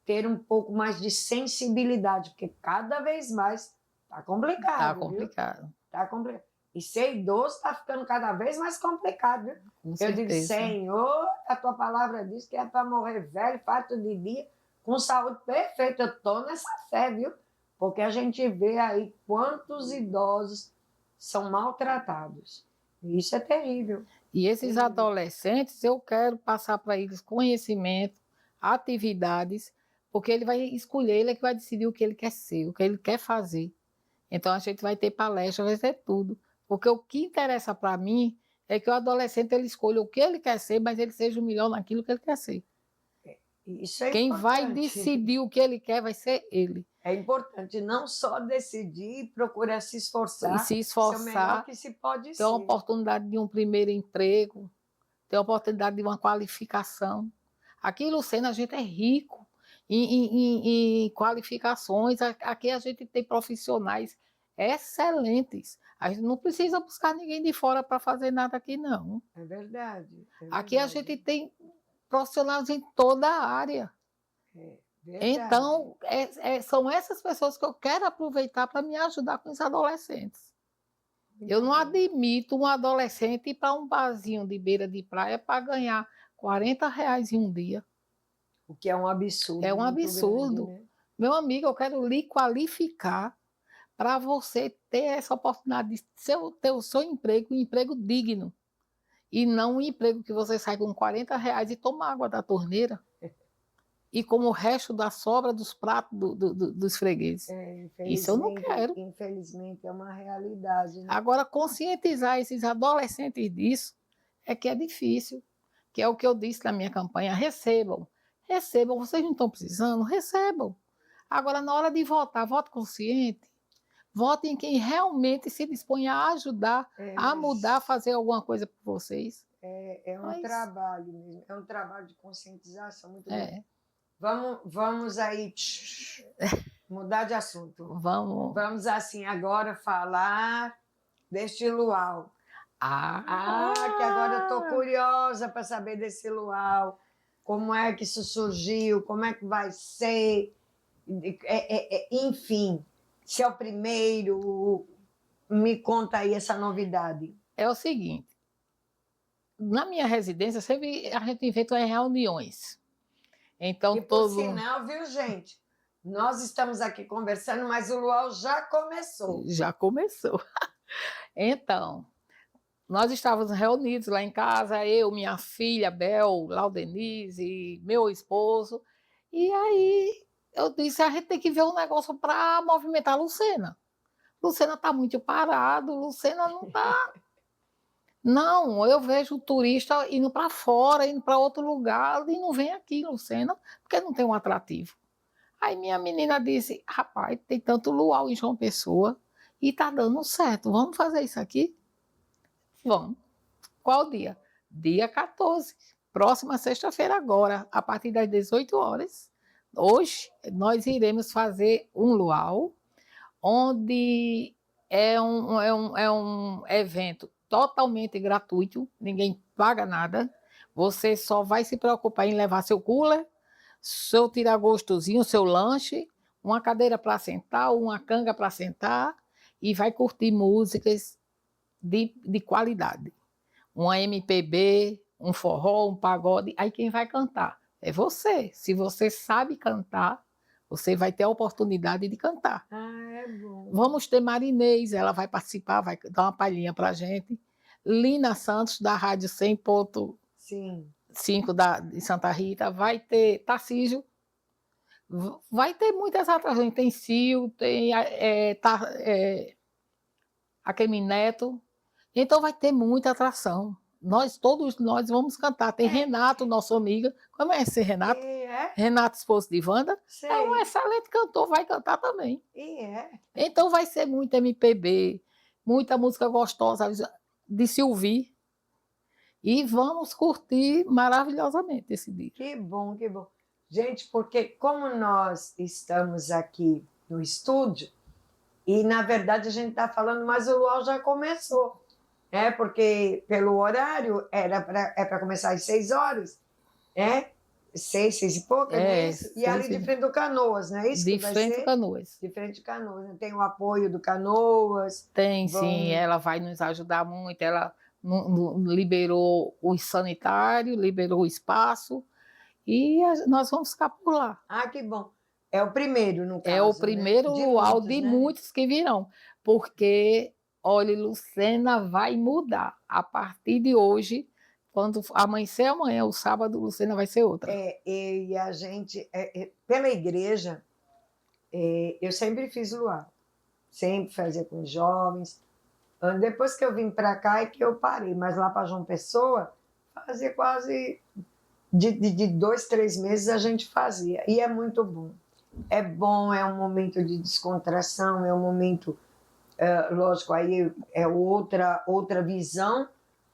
ter um pouco mais de sensibilidade, porque cada vez mais está complicado. Está complicado. Está complicado. E ser idoso está ficando cada vez mais complicado. Viu? Eu digo, Senhor, a tua palavra diz que é para morrer velho, farto de dia, com saúde perfeita. Eu estou nessa fé, viu? Porque a gente vê aí quantos idosos são maltratados. E isso é terrível. E esses adolescentes, eu quero passar para eles conhecimento, atividades, porque ele vai escolher, ele é que vai decidir o que ele quer ser, o que ele quer fazer. Então, a gente vai ter palestra, vai ter tudo. Porque o que interessa para mim é que o adolescente ele escolha o que ele quer ser, mas ele seja o melhor naquilo que ele quer ser. Isso é Quem importante. vai decidir o que ele quer vai ser ele. É importante não só decidir, procurar se esforçar. E se esforçar, ser o melhor que se pode ter ser. a oportunidade de um primeiro emprego, ter a oportunidade de uma qualificação. Aqui em Lucena a gente é rico em qualificações. Aqui a gente tem profissionais excelentes. A gente não precisa buscar ninguém de fora para fazer nada aqui, não. É verdade. Aqui a gente tem profissionais em toda a área. Então, são essas pessoas que eu quero aproveitar para me ajudar com os adolescentes. Eu não admito um adolescente ir para um barzinho de beira de praia para ganhar R$40 em um dia. O que é um absurdo. É um absurdo. Grande, né? Meu amigo, eu quero lhe qualificar para você ter essa oportunidade de ter o seu emprego, um emprego digno. E não um emprego que você sai com R$ 40 e toma água da torneira. E como o resto da sobra dos pratos dos fregueses. Isso eu não quero. Infelizmente, é uma realidade. Né? Agora, conscientizar esses adolescentes disso é que é difícil. Que é o que eu disse na minha campanha. Recebam. Recebam. Vocês não estão precisando? Recebam. Agora, na hora de votar, vote consciente. Vote em quem realmente se dispõe a ajudar, a mudar, a fazer alguma coisa por vocês. É um trabalho mesmo. É um trabalho de conscientização muito grande. Vamos aí mudar de assunto. Vamos assim agora falar deste luau. Que agora eu estou curiosa para saber desse luau. Como é que isso surgiu? Como é que vai ser? Enfim, se é o primeiro, me conta aí essa novidade. É o seguinte, na minha residência sempre a gente inventa reuniões. Então, e por sinal, viu, gente? Nós estamos aqui conversando, mas o luau já começou. Já começou. Então, nós estávamos reunidos lá em casa, eu, minha filha, Bel, Laudenise, meu esposo, e aí eu disse, a gente tem que ver um negócio para movimentar a Lucena. Lucena está muito parado, Lucena não está... Não, eu vejo o turista indo para fora, indo para outro lugar, e não vem aqui, Lucena, porque não tem um atrativo. Aí minha menina disse, rapaz, tem tanto luau em João Pessoa e está dando certo, vamos fazer isso aqui? Vamos. Qual dia? Dia 14, próxima sexta-feira agora, a partir das 18 horas. Hoje, nós iremos fazer um luau, onde é um evento totalmente gratuito, ninguém paga nada, você só vai se preocupar em levar seu cooler, seu tira-gostozinho, seu lanche, uma cadeira para sentar, uma canga para sentar, e vai curtir músicas de qualidade. Uma MPB, um forró, um pagode, aí quem vai cantar é você. Se você sabe cantar, você vai ter a oportunidade de cantar. É bom. Vamos ter Marinês, ela vai participar, vai dar uma palhinha para a gente. Lina Santos, da Rádio 100.5 de Santa Rita. Vai ter Tarcísio. Vai ter muitas atrações. Tem Cio, tem Aquele Neto. Então vai ter muita atração. Todos nós vamos cantar. Tem Renato, nosso amigo. Como é esse Renato? Renato, esposo de Wanda. É um excelente cantor, vai cantar também. Então vai ser muito MPB, muita música gostosa de se ouvir. E vamos curtir maravilhosamente esse dia. Que bom, que bom. Gente, porque como nós estamos aqui no estúdio, e na verdade a gente está falando, mas o luau já começou. Porque pelo horário é para começar às 6 horas, 6 e pouco, e ali de frente do Canoas, não é isso? De frente do Canoas. De frente do Canoas. Né? Tem o apoio do Canoas. Tem, sim, ela vai nos ajudar muito, ela liberou os sanitários, liberou o espaço, e nós vamos ficar por lá. Que bom. É o primeiro, no caso. É o primeiro luau de muitos que virão, porque... Olha, Lucena vai mudar. A partir de hoje, quando amanhecer amanhã, o sábado, Lucena vai ser outra. E a gente, pela igreja, eu sempre fiz luau. Sempre fazia com os jovens. Depois que eu vim para cá é que eu parei, mas lá para João Pessoa, fazia quase de 2, 3 meses a gente fazia. E é muito bom. É bom, é um momento de descontração, é um momento... lógico, aí é outra visão,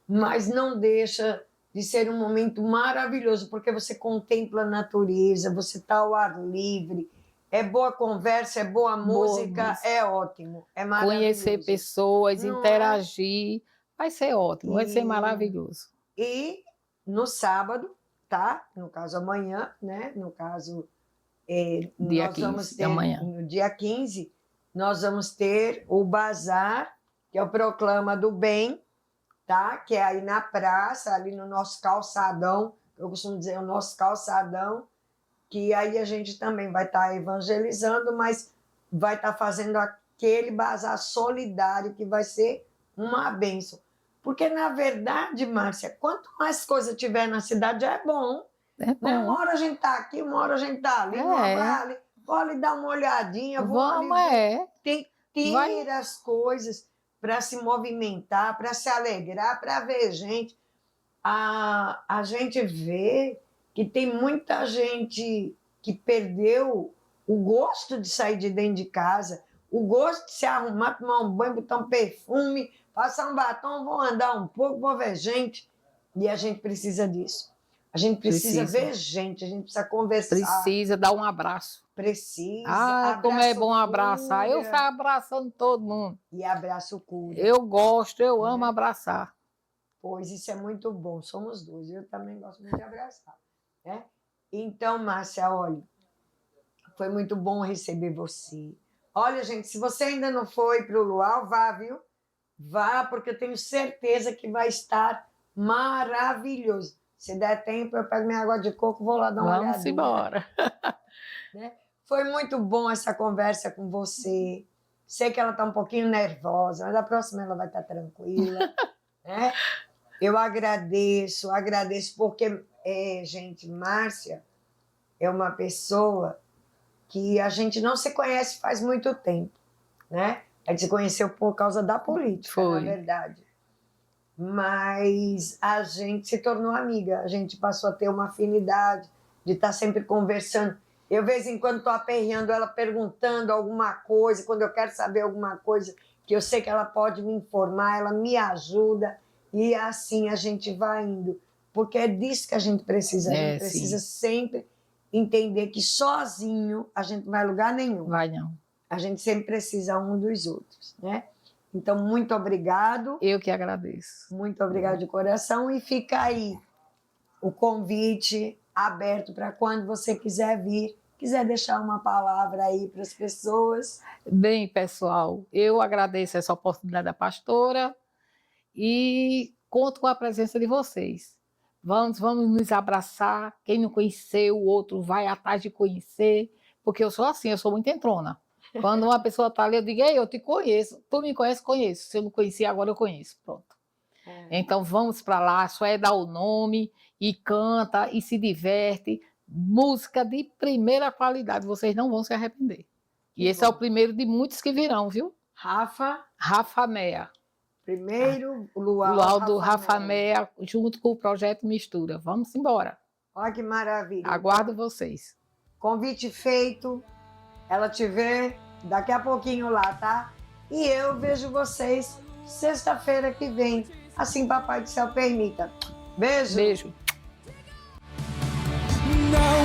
mas não deixa de ser um momento maravilhoso, porque você contempla a natureza, você está ao ar livre, é boa conversa, é boa música, é ótimo, é maravilhoso. Conhecer pessoas, interagir, vai ser ótimo, vai ser maravilhoso. E no sábado, tá? No caso amanhã, né? No caso, dia 15 de amanhã. No dia 15, nós vamos ter o bazar, que é o Proclama do Bem, tá? Que é aí na praça, ali no nosso calçadão, eu costumo dizer o nosso calçadão, que aí a gente também vai estar evangelizando, mas vai estar fazendo aquele bazar solidário que vai ser uma bênção. Porque, na verdade, Márcia, quanto mais coisa tiver na cidade, já é bom. É bom. Né? Uma hora a gente tá aqui, uma hora a gente tá ali, uma hora ali. Vou ali dar uma olhadinha, tira as coisas para se movimentar, para se alegrar, para ver gente. A gente vê que tem muita gente que perdeu o gosto de sair de dentro de casa, o gosto de se arrumar, tomar um banho, botar um perfume, passar um batom, vou andar um pouco, vou ver gente. E a gente precisa disso. A gente precisa ver gente, a gente precisa conversar. Precisa dar um abraço. Precisa. Como é bom abraçar. Eu saio abraçando todo mundo. E abraço cura. Eu gosto, eu amo abraçar. Pois isso é muito bom, somos dois. Eu também gosto muito de abraçar. Né? Então, Márcia, olha, foi muito bom receber você. Olha, gente, se você ainda não foi para o Luau, vá, viu? Vá, porque eu tenho certeza que vai estar maravilhoso. Se der tempo, eu pego minha água de coco e vou lá dar uma olhadinha. Vamos embora. Né? Foi muito bom essa conversa com você. Sei que ela está um pouquinho nervosa, mas a próxima ela vai estar tranquila. Né? Eu agradeço porque, gente, Márcia é uma pessoa que a gente não se conhece faz muito tempo. Né? A gente se conheceu por causa da política, na verdade. Mas a gente se tornou amiga, a gente passou a ter uma afinidade de estar sempre conversando. Eu, de vez em quando, estou aperreando ela, perguntando alguma coisa, quando eu quero saber alguma coisa que eu sei que ela pode me informar, ela me ajuda, e assim a gente vai indo. Porque é disso que a gente precisa. A gente precisa sempre entender que sozinho a gente não vai a lugar nenhum. Vai não. A gente sempre precisa um dos outros, né? Então, muito obrigado. Eu que agradeço. Muito obrigado de coração. E fica aí o convite aberto para quando você quiser vir, quiser deixar uma palavra aí para as pessoas. Bem, pessoal, eu agradeço essa oportunidade da pastora e conto com a presença de vocês. Vamos nos abraçar. Quem não conheceu, o outro vai atrás de conhecer, porque eu sou assim, eu sou muito entrona. Quando uma pessoa está ali, eu digo, ei, eu te conheço. Tu me conhece? Conheço. Se eu não conhecia, agora eu conheço. Pronto. Então, vamos para lá, só é dar o nome e canta e se diverte. Música de primeira qualidade, vocês não vão se arrepender. E esse é o primeiro de muitos que virão, viu? Rafa Meia. Primeiro, Luau. Luau do Rafa Meia, junto com o Projeto Mistura. Vamos embora. Olha que maravilha. Aguardo vocês. Convite feito. Ela te vê daqui a pouquinho lá, tá? E eu vejo vocês sexta-feira que vem. Assim Papai do Céu permita. Beijo. Beijo. Não